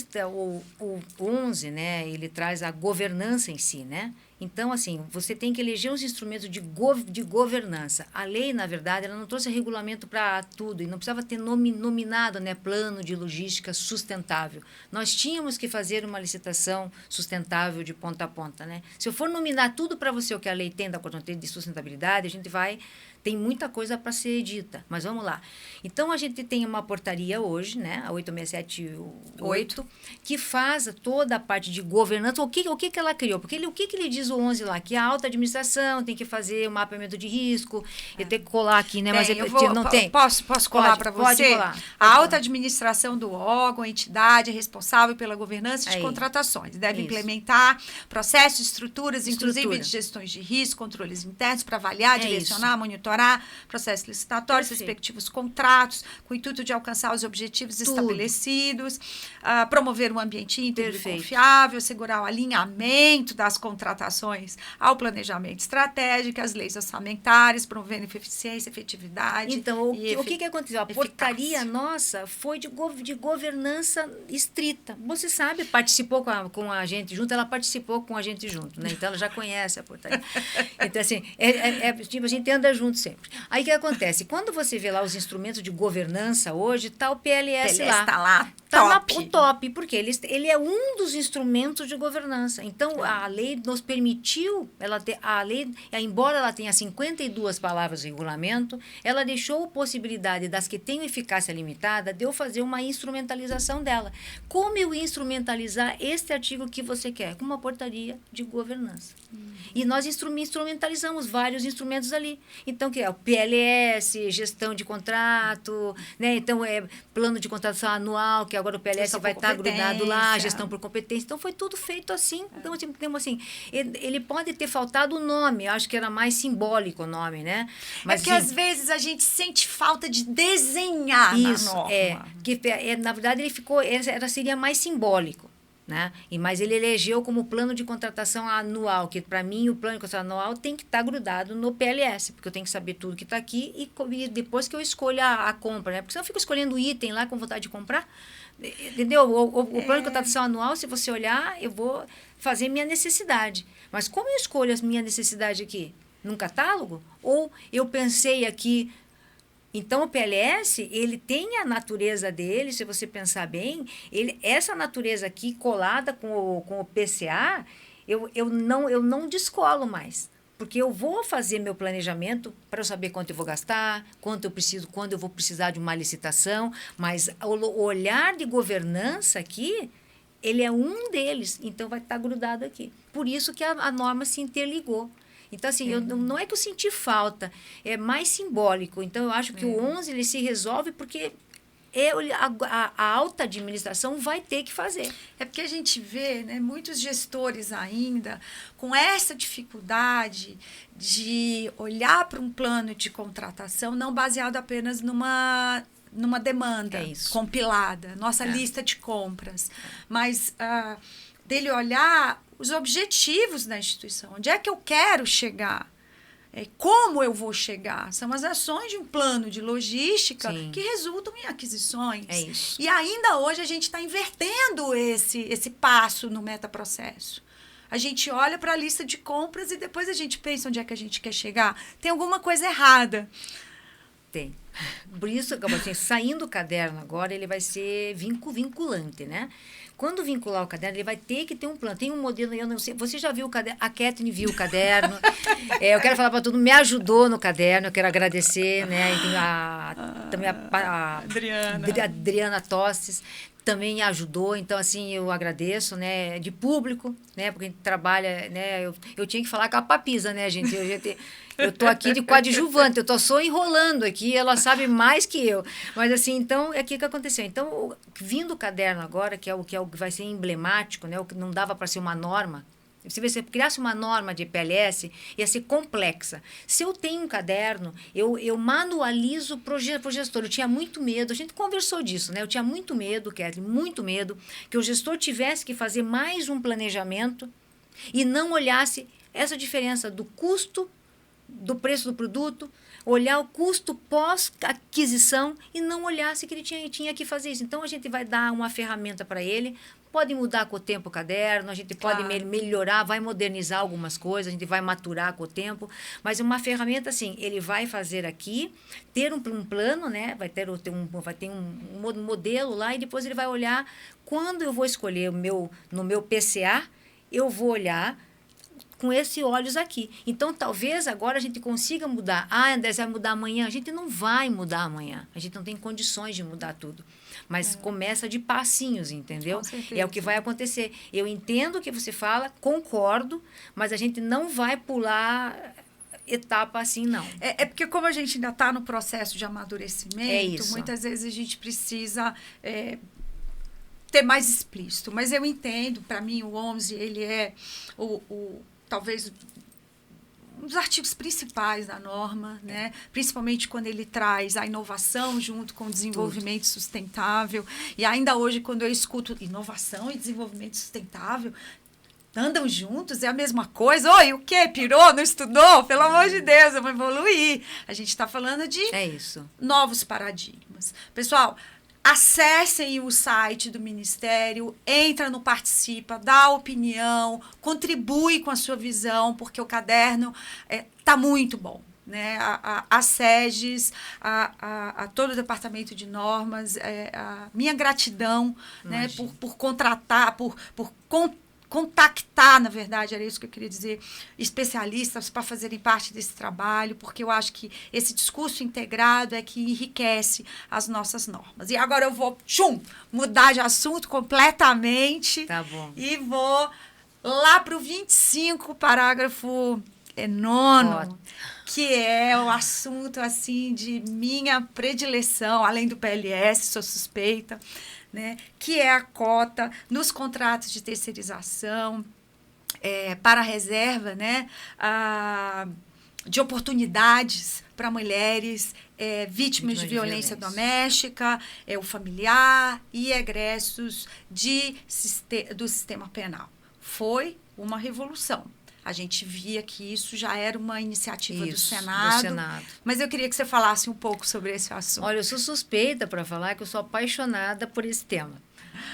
o 11, né, ele traz a governança em si, né? Então, assim, você tem que eleger os instrumentos de governança. A lei, na verdade, ela não trouxe regulamento para tudo e não precisava ter nominado, né, plano de logística sustentável. Nós tínhamos que fazer uma licitação sustentável de ponta a ponta, né? Se eu for nominar tudo para você o que a lei tem da coordenação de sustentabilidade, a gente vai... Tem muita coisa para ser dita, mas vamos lá. Então, a gente tem uma portaria hoje, né, a 8678, que faz toda a parte de governança. O que ela criou? Porque o que ele diz o 11 lá? Que a alta administração tem que fazer o mapeamento de risco. Eu tenho que colar aqui, né? Mas não tem. Posso colar para você? Pode colar. A alta administração do órgão, a entidade é responsável pela governança de contratações. Deve implementar processos, estruturas, inclusive de gestões de risco, controles internos para avaliar, direcionar, monitorar processos licitatórios, respectivos contratos, com o intuito de alcançar os objetivos estabelecidos, promover um ambiente íntegro e confiável, assegurar o alinhamento das contratações ao planejamento estratégico, às leis orçamentárias, promovendo eficiência, efetividade. Então, o que aconteceu? A portaria nossa foi de governança estrita. Você sabe, participou com a gente junto, ela participou com a gente junto, né? Então, ela já conhece a portaria. Então, assim, tipo, a gente anda junto sempre. Aí, o que acontece? Quando você vê lá os instrumentos de governança hoje, está o PLS lá. Está lá, o top, porque ele é um dos instrumentos de governança. Então, a lei nos permitiu, a lei, embora ela tenha 52 palavras de regulamento, ela deixou possibilidade das que têm eficácia limitada de eu fazer uma instrumentalização dela. Como eu instrumentalizar este artigo que você quer? Com uma portaria de governança. E nós instrumentalizamos vários instrumentos ali. Então, que é o PLS, gestão de contrato, né? Então, plano de contratação anual, que agora o PLS vai estar grudado lá, gestão por competência. Então, foi tudo feito assim. Então, assim, ele pode ter faltado o nome, eu acho que era mais simbólico o nome, né? Mas porque, às vezes, a gente sente falta de desenhar na norma. Na verdade, seria mais simbólico. Né? Mas ele elegeu como plano de contratação anual, que para mim o plano de contratação anual tem que estar grudado no PLS, porque eu tenho que saber tudo que está aqui e depois que eu escolho a compra, né? Porque senão eu fico escolhendo item lá com vontade de comprar, entendeu? O plano de contratação anual, se você olhar, eu vou fazer minha necessidade, mas como eu escolho a minha necessidade aqui? Num catálogo? Ou eu pensei aqui. Então, o PLS, ele tem a natureza dele, se você pensar bem, essa natureza aqui colada com o PCA, eu não descolo mais. Porque eu vou fazer meu planejamento para eu saber quanto eu vou gastar, quanto eu preciso, quando eu vou precisar de uma licitação, mas o olhar de governança aqui, ele é um deles, então vai estar grudado aqui. Por isso que a norma se interligou. Então, assim, não é que eu senti falta, é mais simbólico. Então, eu acho que o 11 ele se resolve porque a alta administração vai ter que fazer. É porque a gente vê, né, muitos gestores ainda com essa dificuldade de olhar para um plano de contratação não baseado apenas numa demanda compilada, nossa lista de compras, mas dele olhar os objetivos da instituição, onde é que eu quero chegar, como eu vou chegar, são as ações de um plano de logística que resultam em aquisições. É isso. E ainda hoje a gente está invertendo esse passo no metaprocesso. A gente olha para a lista de compras e depois a gente pensa onde é que a gente quer chegar. Tem alguma coisa errada. Tem. Por isso, assim, saindo o caderno agora, ele vai ser vinculante, né? Quando vincular o caderno, ele vai ter que ter um plano. Tem um modelo, eu não sei, você já viu o caderno? A Kathleen viu o caderno. Eu quero falar para todo mundo, me ajudou no caderno, eu quero agradecer, né? E tem também a Adriana Tostes também ajudou, então, assim, eu agradeço, né, de público, né, porque a gente trabalha, né, eu tinha que falar com a Papisa, né, gente, eu tô aqui de coadjuvante, eu tô só enrolando aqui, ela sabe mais que eu, mas, assim, então, é o que aconteceu, então, vindo o caderno agora, que é o que vai ser emblemático, né, o que não dava para ser uma norma, Se criasse uma norma de PLS, ia ser complexa. Se eu tenho um caderno, eu manualizo para o gestor. Eu tinha muito medo, a gente conversou disso, né? Eu tinha muito medo, Kathleen, muito medo, que o gestor tivesse que fazer mais um planejamento e não olhasse essa diferença do custo, do preço do produto, olhar o custo pós-aquisição e não olhasse que ele tinha que fazer isso. Então, a gente vai dar uma ferramenta para ele. Pode mudar com o tempo o caderno, a gente pode melhorar, vai modernizar algumas coisas, a gente vai maturar com o tempo, mas uma ferramenta assim, ele vai fazer aqui, ter um plano, né? Vai ter um modelo lá e depois ele vai olhar, quando eu vou escolher no meu PCA, eu vou olhar com esses olhos aqui. Então, talvez agora a gente consiga mudar. André, você vai mudar amanhã? A gente não vai mudar amanhã. A gente não tem condições de mudar tudo. Mas começa de passinhos, entendeu? É o que vai acontecer. Eu entendo o que você fala, concordo, mas a gente não vai pular etapa assim, não. É porque como a gente ainda está no processo de amadurecimento, muitas vezes a gente precisa... ter mais explícito. Mas eu entendo, para mim, o 11, ele é talvez um dos artigos principais da norma, né? Principalmente quando ele traz a inovação junto com o desenvolvimento sustentável. E ainda hoje, quando eu escuto inovação e desenvolvimento sustentável, andam juntos, é a mesma coisa. Oi, o quê? Pirou? Não estudou? Pelo amor de Deus, eu vou evoluir. A gente está falando de novos paradigmas. Pessoal, acessem o site do Ministério, entra no Participa, dá opinião, contribui com a sua visão, porque o caderno está muito bom. Né? A SEGES, a todo o Departamento de Normas, a minha gratidão, né, por contratar, por contactar, na verdade, era isso que eu queria dizer, especialistas para fazerem parte desse trabalho, porque eu acho que esse discurso integrado é que enriquece as nossas normas. E agora eu vou mudar de assunto completamente. Tá bom. E vou lá para o 25, parágrafo 9º, que é o assunto assim de minha predileção, além do PLS, sou suspeita, né, que é a cota nos contratos de terceirização para a reserva, né, de oportunidades para mulheres vítimas de violência doméstica, o familiar e egressos do sistema penal. Foi uma revolução. A gente via que isso já era uma iniciativa do Senado. Mas eu queria que você falasse um pouco sobre esse assunto. Olha, eu sou suspeita para falar que eu sou apaixonada por esse tema.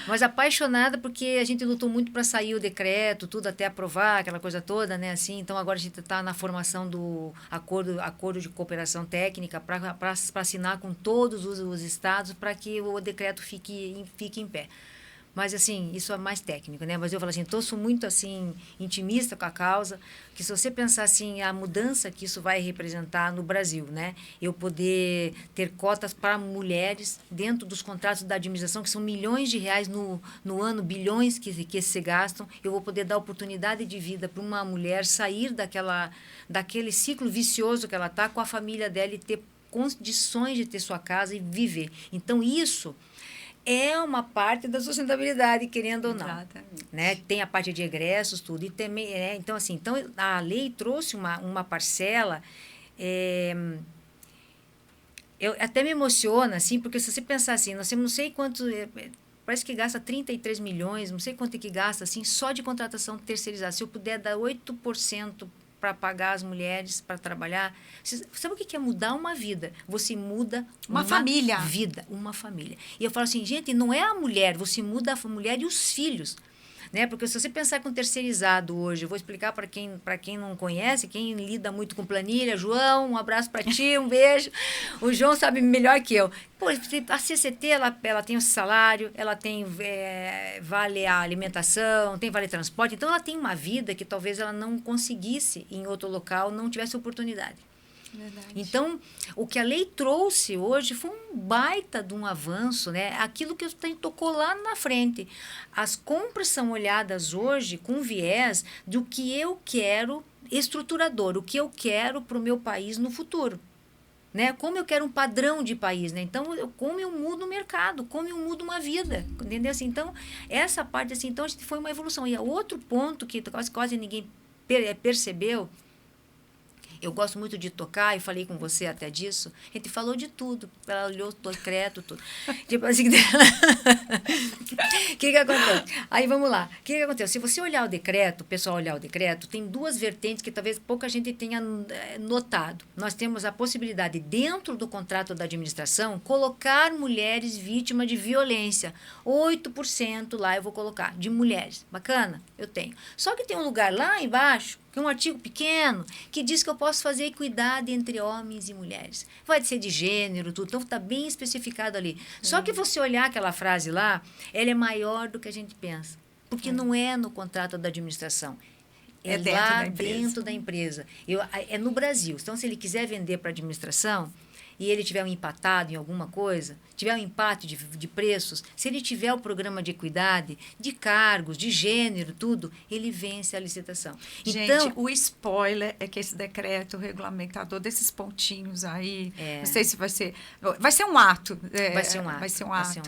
Mas apaixonada porque a gente lutou muito para sair o decreto, tudo até aprovar, aquela coisa toda, né? Assim, então, agora a gente está na formação do acordo de cooperação técnica para assinar com todos os estados para que o decreto fique em pé. Mas, assim, isso é mais técnico, né? Mas eu falo assim, sou muito, assim, intimista com a causa, que se você pensar, assim, a mudança que isso vai representar no Brasil, né? Eu poder ter cotas para mulheres dentro dos contratos da administração, que são milhões de reais no ano, bilhões que se gastam, eu vou poder dar oportunidade de vida para uma mulher sair daquele ciclo vicioso que ela está com a família dela e ter condições de ter sua casa e viver. Então, isso é uma parte da sustentabilidade, querendo ou não. Exatamente. Né? Tem a parte de egressos, tudo. E também, então, assim, a lei trouxe uma parcela. Eu até me emociona, assim, porque se você pensar assim, nós temos não sei quanto. Parece que gasta 33 milhões, não sei quanto é que gasta, assim, só de contratação terceirizada. Se eu puder dar 8% para pagar as mulheres para trabalhar. Sabe o que é mudar uma vida? Você muda uma família. Vida, uma família. E eu falo assim, gente, não é a mulher, você muda a mulher e os filhos. Né? Porque se você pensar com terceirizado hoje, eu vou explicar para quem não conhece, quem lida muito com planilha, João, um abraço para ti, um beijo. O João sabe melhor que eu. Pô, a CCT, ela tem o salário, ela tem vale a alimentação, tem vale transporte, então ela tem uma vida que talvez ela não conseguisse em outro local, não tivesse oportunidade. Verdade. Então, o que a lei trouxe hoje foi um baita de um avanço, né? Aquilo que tocou lá na frente. As compras são olhadas hoje com viés do que eu quero estruturador, o que eu quero para o meu país no futuro. né? Como eu quero um padrão de país, né? Então, como eu mudo o mercado, como eu mudo uma vida, entendeu? Assim, então, essa parte, assim, então, foi uma evolução. E outro ponto que quase ninguém percebeu, eu gosto muito de tocar, e falei com você até disso, a gente falou de tudo. Ela olhou o decreto, tudo. Tipo assim, o que acontece? Aí, vamos lá. O que acontece? Se você olhar o decreto, o pessoal olhar o decreto, tem duas vertentes que talvez pouca gente tenha notado. Nós temos a possibilidade, dentro do contrato da administração, colocar mulheres vítimas de violência. 8% lá eu vou colocar, de mulheres. Bacana? Eu tenho. Só que tem um lugar lá embaixo, que é um artigo pequeno, que diz que eu posso fazer equidade entre homens e mulheres. Vai ser de gênero, tudo. Então, está bem especificado ali. Só que você olhar aquela frase lá, ela é maior do que a gente pensa. Porque não é no contrato da administração. É lá dentro da empresa. É no Brasil. Então, se ele quiser vender para a administração, e ele tiver um empatado em alguma coisa, tiver um empate de preços, se ele tiver o programa de equidade, de cargos, de gênero, tudo, ele vence a licitação. Gente, Então, o spoiler é que esse decreto regulamentador desses pontinhos aí, não sei se vai ser um ato. Vai ser um ato. Vai ser um ato.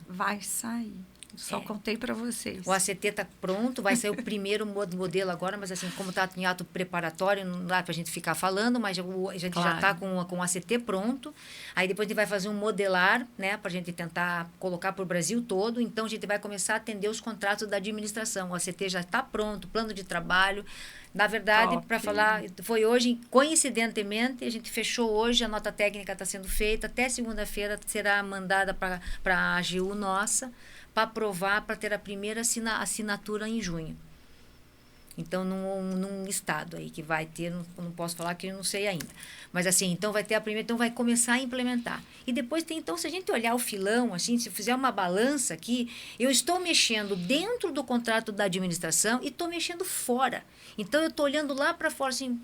Vai sair. Só contei para vocês. O ACT está pronto, vai sair o primeiro modelo agora, mas assim, como está em ato preparatório, não dá para a gente ficar falando, mas a gente já está com o ACT pronto. Aí depois a gente vai fazer um modelar, né, para a gente tentar colocar para o Brasil todo. Então a gente vai começar a atender os contratos da administração. O ACT já está pronto, plano de trabalho. Na verdade, para falar, foi hoje, coincidentemente, a gente fechou hoje, a nota técnica está sendo feita, até segunda-feira será mandada para a AGU nossa, para aprovar, para ter a primeira assinatura em junho. Então, num estado aí que vai ter, não posso falar que eu não sei ainda. Mas assim, então vai ter a primeira, então vai começar a implementar. E depois tem, então, se a gente olhar o filão, assim, se fizer uma balança aqui, eu estou mexendo dentro do contrato da administração e estou mexendo fora. Então, eu estou olhando lá para fora, assim,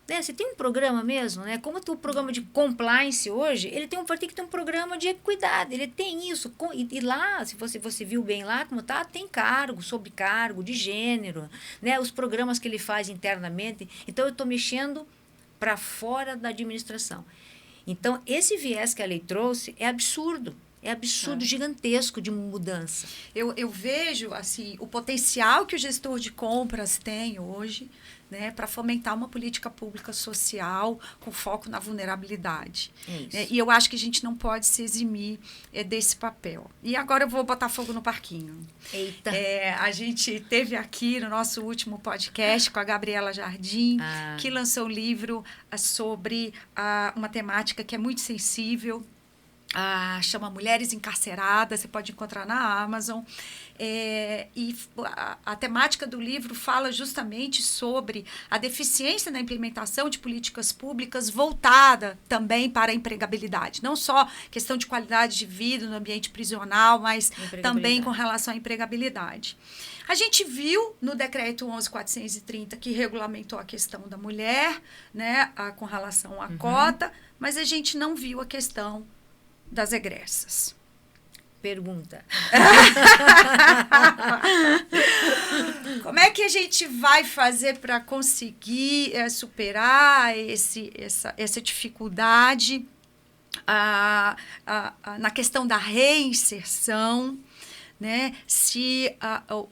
né, você tem um programa mesmo, né? Como tem o programa de compliance hoje, ele vai ter que ter um programa de equidade, ele tem isso. E lá, se você viu bem lá, como tá, tem cargo, sobrecargo, de gênero, né? Os programas que ele faz internamente. Então, eu estou mexendo para fora da administração. Então, esse viés que a lei trouxe é absurdo. É absurdo, gigantesco de mudança. Eu vejo assim, o potencial que o gestor de compras tem hoje, né, para fomentar uma política pública social com foco na vulnerabilidade. E eu acho que a gente não pode se eximir desse papel. E agora eu vou botar fogo no parquinho. Eita! A gente teve aqui no nosso último podcast com a Gabriela Jardim, que lançou um livro sobre uma temática que é muito sensível, chama Mulheres Encarceradas, você pode encontrar na Amazon. E a temática do livro fala justamente sobre a deficiência na implementação de políticas públicas voltada também para a empregabilidade. Não só questão de qualidade de vida no ambiente prisional, mas também com relação à empregabilidade. A gente viu no decreto 11.430 que regulamentou a questão da mulher, né, com relação à cota, mas a gente não viu a questão das egressas. Pergunta. Como é que a gente vai fazer para conseguir superar essa dificuldade na questão da reinserção, né? Se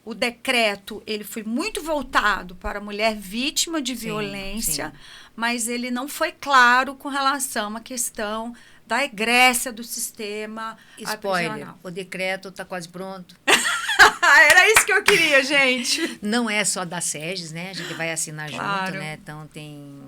o decreto ele foi muito voltado para a mulher vítima de violência, mas ele não foi claro com relação à questão da egressa do sistema Spoiler, o decreto está quase pronto. Era isso que eu queria, gente. Não é só da SEGES, né? A gente vai assinar Claro. junto, né? Então, tem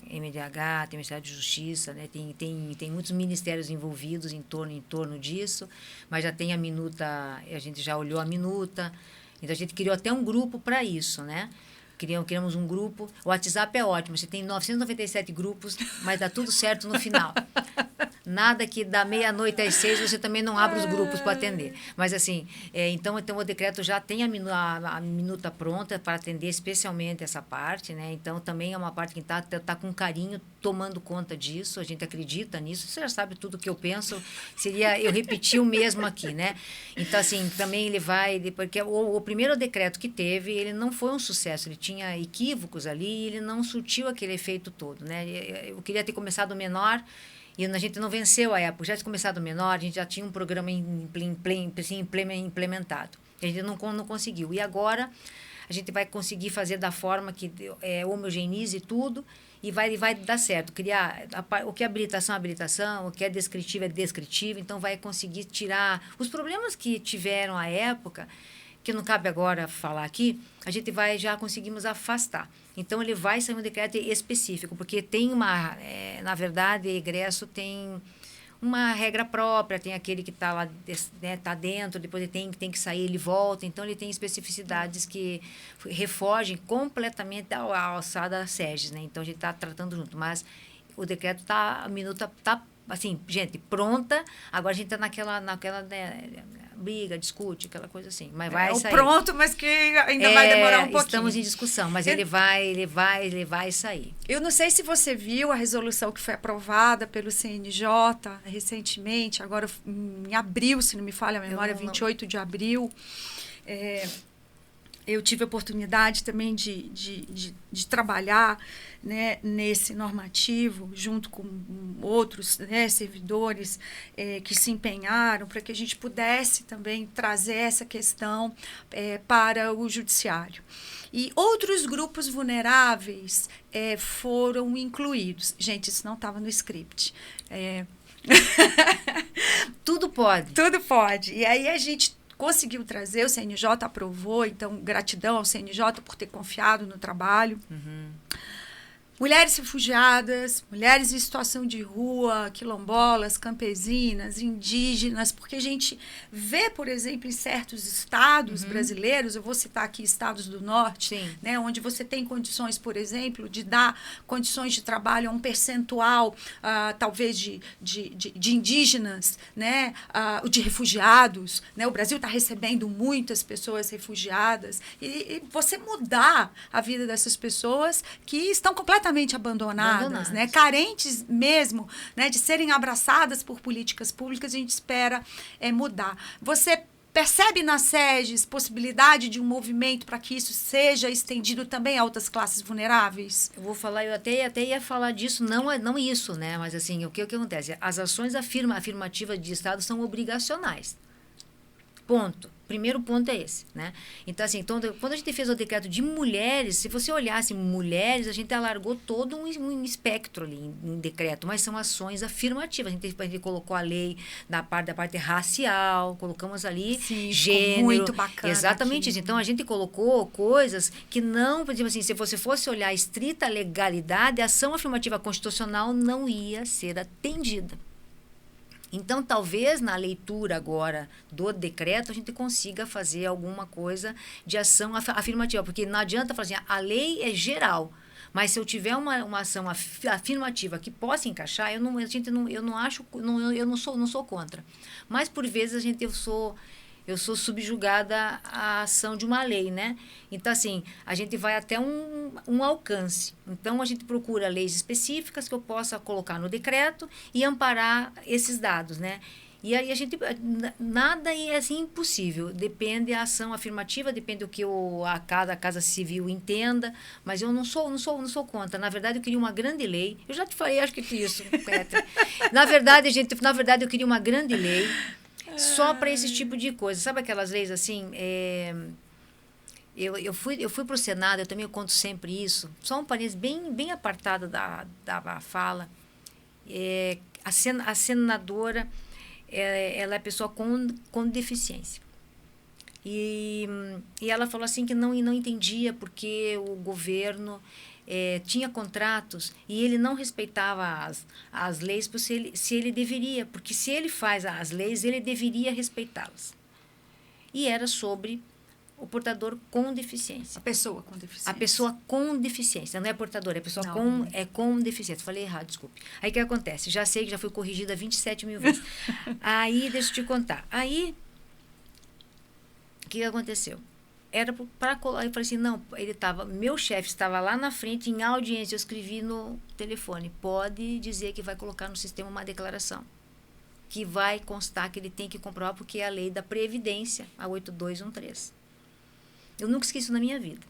MDH, tem Ministério de Justiça, né? Tem muitos ministérios envolvidos em torno disso, mas já tem a minuta, a gente já olhou a minuta, então a gente criou até um grupo para isso, né? Criamos um grupo. O WhatsApp é ótimo. Você tem 997 grupos, mas dá tudo certo no final. Nada que da meia-noite às 6 você também não abre os grupos para atender. Mas, assim, então o decreto já tem a minuta pronta para atender especialmente essa parte, né? Então, também é uma parte que está com carinho tomando conta disso. A gente acredita nisso. Você já sabe tudo que eu penso. Seria eu repetir o mesmo aqui, né? Então, assim, também ele vai... Porque o primeiro decreto que teve, ele não foi um sucesso. Ele tinha equívocos ali e ele não surtiu aquele efeito todo, né? Eu queria ter começado menor E a gente não venceu a época. Já tinha começado menor, a gente já tinha um programa implementado. A gente não conseguiu. E agora a gente vai conseguir fazer da forma que homogeneize tudo e vai dar certo. Criar o que é habilitação, o que é descritivo. Então, vai conseguir tirar os problemas que tiveram à época, que não cabe agora falar aqui, a gente vai já conseguimos afastar. Então, ele vai sair um decreto específico, porque tem na verdade, egresso tem uma regra própria, tem aquele que está lá, né, tá dentro, depois ele tem que sair, ele volta. Então, ele tem especificidades que refogem completamente a alçada SEGES, né? Então, a gente está tratando junto. Mas o decreto a minuta está, assim, gente, pronta. Agora, a gente está naquela né, briga, discute, aquela coisa assim. Mas vai sair. Pronto, mas que ainda vai demorar um pouquinho. Estamos em discussão, mas ele vai sair. Eu não sei se você viu a resolução que foi aprovada pelo CNJ recentemente, agora em abril, se não me falha a memória, 28 de abril. Eu tive a oportunidade também de trabalhar, né, nesse normativo, junto com outros, né, servidores que se empenharam para que a gente pudesse também trazer essa questão para o judiciário. E outros grupos vulneráveis foram incluídos. Gente, isso não estava no script. Tudo pode. Tudo pode. E aí a gente conseguiu trazer, o CNJ aprovou, então gratidão ao CNJ por ter confiado no trabalho. Uhum. Mulheres refugiadas, mulheres em situação de rua, quilombolas, campesinas, indígenas, porque a gente vê, por exemplo, em certos estados brasileiros, eu vou citar aqui estados do norte, né, onde você tem condições, por exemplo, de dar condições de trabalho a um percentual, talvez, de indígenas, né, de refugiados. Né, o Brasil está recebendo muitas pessoas refugiadas. E você mudar a vida dessas pessoas que estão completamente abandonadas, né? Carentes mesmo, né, de serem abraçadas por políticas públicas, a gente espera mudar. Você percebe na SEGES possibilidade de um movimento para que isso seja estendido também a outras classes vulneráveis? Eu vou falar, eu até ia falar disso, não isso, né? Mas assim, o que acontece? As ações afirmativas de Estado são obrigacionais. Ponto. Primeiro ponto é esse, né? Então, assim, quando a gente fez o decreto de mulheres, se você olhasse mulheres, a gente alargou todo um espectro ali em decreto, mas são ações afirmativas. A gente colocou a lei da parte racial, colocamos ali gênero. Muito bacana. Exatamente isso. Então, a gente colocou coisas que não, por exemplo assim, se você fosse olhar a estrita legalidade, a ação afirmativa constitucional não ia ser atendida. Então, talvez na leitura agora do decreto a gente consiga fazer alguma coisa de ação afirmativa, porque não adianta falar assim, a lei é geral, mas se eu tiver uma ação afirmativa que possa encaixar, eu não sou contra. Mas por vezes eu sou subjugada à ação de uma lei, né? Então, assim, a gente vai até um alcance. Então, a gente procura leis específicas que eu possa colocar no decreto e amparar esses dados, né? E aí nada é assim impossível. Depende da ação afirmativa, depende do que a Casa Civil entenda, mas eu não sou contra. Na verdade, eu queria uma grande lei. Eu já te falei, acho que isso, Petra. Na verdade, eu queria uma grande lei só para esse tipo de coisa. Sabe aquelas leis assim? Eu fui para o Senado, eu também conto sempre isso. Só um parênteses bem apartado da fala. A senadora, ela é pessoa com deficiência. E ela falou assim que não entendia porque o governo tinha contratos e ele não respeitava as leis se ele deveria, porque se ele faz as leis, ele deveria respeitá-las. E era sobre o portador com deficiência. A pessoa com deficiência. A pessoa com deficiência. Não é portador, é a pessoa com deficiência. Falei errado, desculpe. Aí o que acontece? Já sei que já fui corrigida 27 mil vezes. Aí, deixa eu te contar. Aí, o que aconteceu? Era para colar. Eu falei assim, não, meu chefe estava lá na frente, em audiência, eu escrevi no telefone, pode dizer que vai colocar no sistema uma declaração, que vai constar que ele tem que comprovar, porque é a lei da Previdência, a 8213. Eu nunca esqueci isso na minha vida.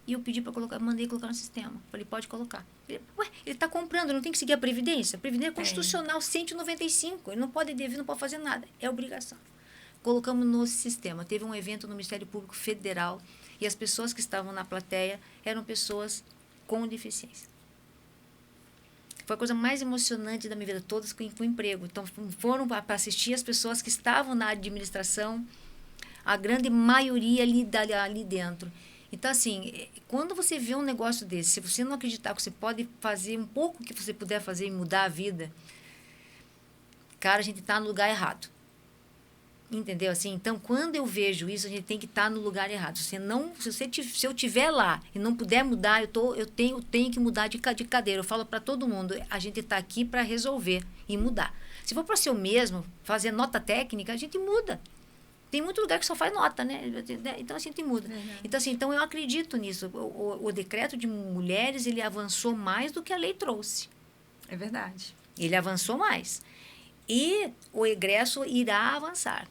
E eu pedi para colocar, mandei colocar no sistema. Falei, pode colocar. Ele está comprando, não tem que seguir a Previdência. A Previdência é constitucional, 195. Ele não pode dever, não pode fazer nada. É obrigação. Colocamos no sistema. Teve um evento no Ministério Público Federal e as pessoas que estavam na plateia eram pessoas com deficiência. Foi a coisa mais emocionante da minha vida, todas com emprego. Então, foram para assistir as pessoas que estavam na administração, a grande maioria ali dentro. Então, assim, quando você vê um negócio desse, se você não acreditar que você pode fazer um pouco que você puder fazer e mudar a vida, cara, a gente está no lugar errado. Entendeu? Assim, então, quando eu vejo isso, a gente tem que estar no lugar errado. Se eu estiver lá e não puder mudar, eu tenho que mudar de cadeira. Eu falo para todo mundo, a gente está aqui para resolver e mudar. Se for para ser o mesmo, fazer nota técnica, a gente muda. Tem muito lugar que só faz nota, né? Então, a gente muda. Então, assim, então, eu acredito nisso. O decreto de mulheres, ele avançou mais do que a lei trouxe. É verdade. Ele avançou mais. E o egresso irá avançar.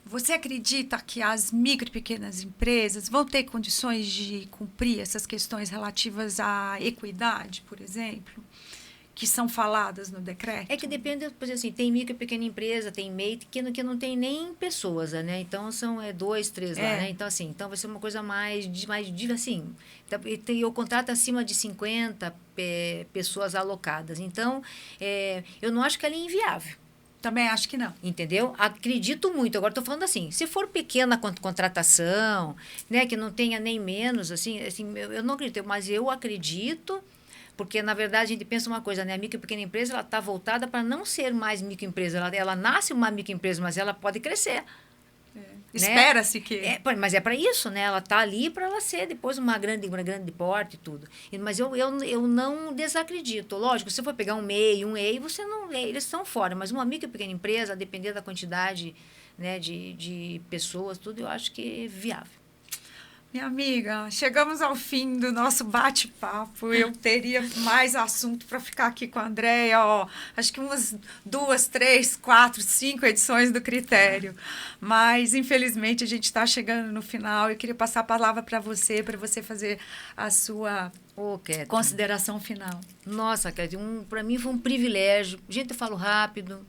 Você acredita que as micro e pequenas empresas vão ter condições de cumprir essas questões relativas à equidade, por exemplo, que são faladas no decreto? É que depende, por exemplo, assim, tem micro e pequena empresa, tem MEI, que não tem nem pessoas, né? Então, são 2, 3 lá, né? Então, assim, então vai ser uma coisa mais assim, e o contrato acima de 50 pessoas alocadas. Então, eu não acho que ela é inviável. Também acho que não. Entendeu? Acredito muito. Agora, estou falando assim, se for pequena contratação, né, que não tenha nem menos, assim eu não acredito, mas eu acredito, porque, na verdade, a gente pensa uma coisa, né? A micro e pequena empresa, ela está voltada para não ser mais microempresa. Ela nasce uma microempresa, mas ela pode crescer. Né? Espera-se que... Mas é para isso, né? Ela está ali para ela ser depois uma grande porte e tudo. Mas eu não desacredito. Lógico, se você for pegar um MEI, um EI, eles estão fora. Mas uma micro e pequena empresa, a depender da quantidade, né, de pessoas, tudo, eu acho que é viável. Minha amiga, chegamos ao fim do nosso bate-papo. Eu teria mais assunto para ficar aqui com a Andréia. Acho que umas 2, 3, 4, 5 edições do Critério. Mas, infelizmente, a gente está chegando no final. Eu queria passar a palavra para você fazer a sua consideração final. Nossa, Kathleen, para mim foi um privilégio. Gente, eu falo rápido.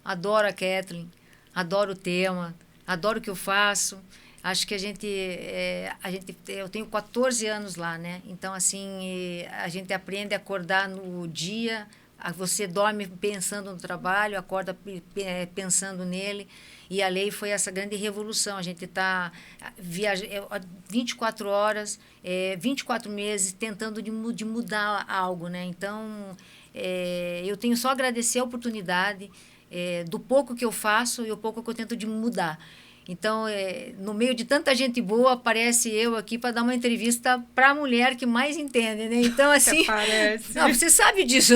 Adoro a Kathleen. Adoro o tema. Adoro o que eu faço. Acho que eu tenho 14 anos lá, né? Então, assim, a gente aprende a acordar no dia, você dorme pensando no trabalho, acorda pensando nele, e a lei foi essa grande revolução. A gente está 24 horas, 24 meses tentando de mudar algo, né? Então, eu tenho só a agradecer a oportunidade do pouco que eu faço e o pouco que eu tento de mudar. Então, no meio de tanta gente boa, aparece eu aqui para dar uma entrevista para a mulher que mais entende, né? Então, assim... Não, você sabe disso.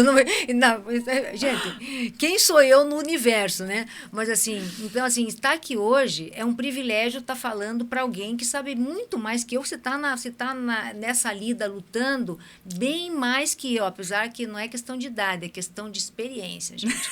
Gente, quem sou eu no universo, né? Mas, assim, então, assim, estar aqui hoje é um privilégio estar falando para alguém que sabe muito mais que eu. Você está nessa lida, lutando, bem mais que eu. Apesar que não é questão de idade, é questão de experiência, gente.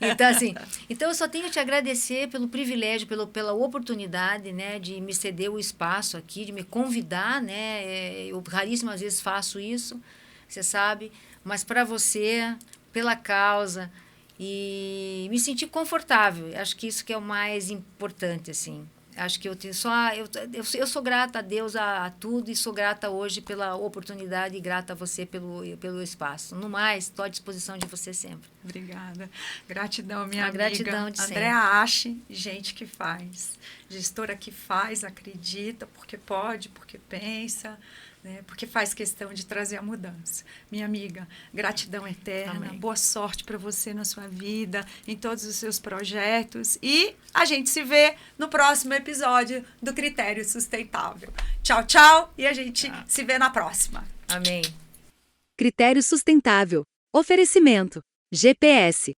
Então, assim, eu só tenho que te agradecer pelo privilégio, pela oportunidade, né, de me ceder o espaço aqui, de me convidar, né? Eu raríssimas vezes faço isso, você sabe, mas para você, pela causa, e me sentir confortável. Acho que isso que é o mais importante, assim. Acho que eu sou grata a Deus a tudo e sou grata hoje pela oportunidade e grata a você pelo espaço. No mais, estou à disposição de você sempre. Obrigada. Gratidão, minha amiga. Gratidão de sempre. Andréa Ache, gente que faz. Gestora que faz, acredita, porque pode, porque pensa, né? Porque faz questão de trazer a mudança. Minha amiga, gratidão eterna. Amém. Boa sorte para você na sua vida, em todos os seus projetos. E a gente se vê no próximo episódio do Critério Sustentável. Tchau, tchau. E a gente se vê na próxima. Amém. Critério Sustentável. Oferecimento. GPS.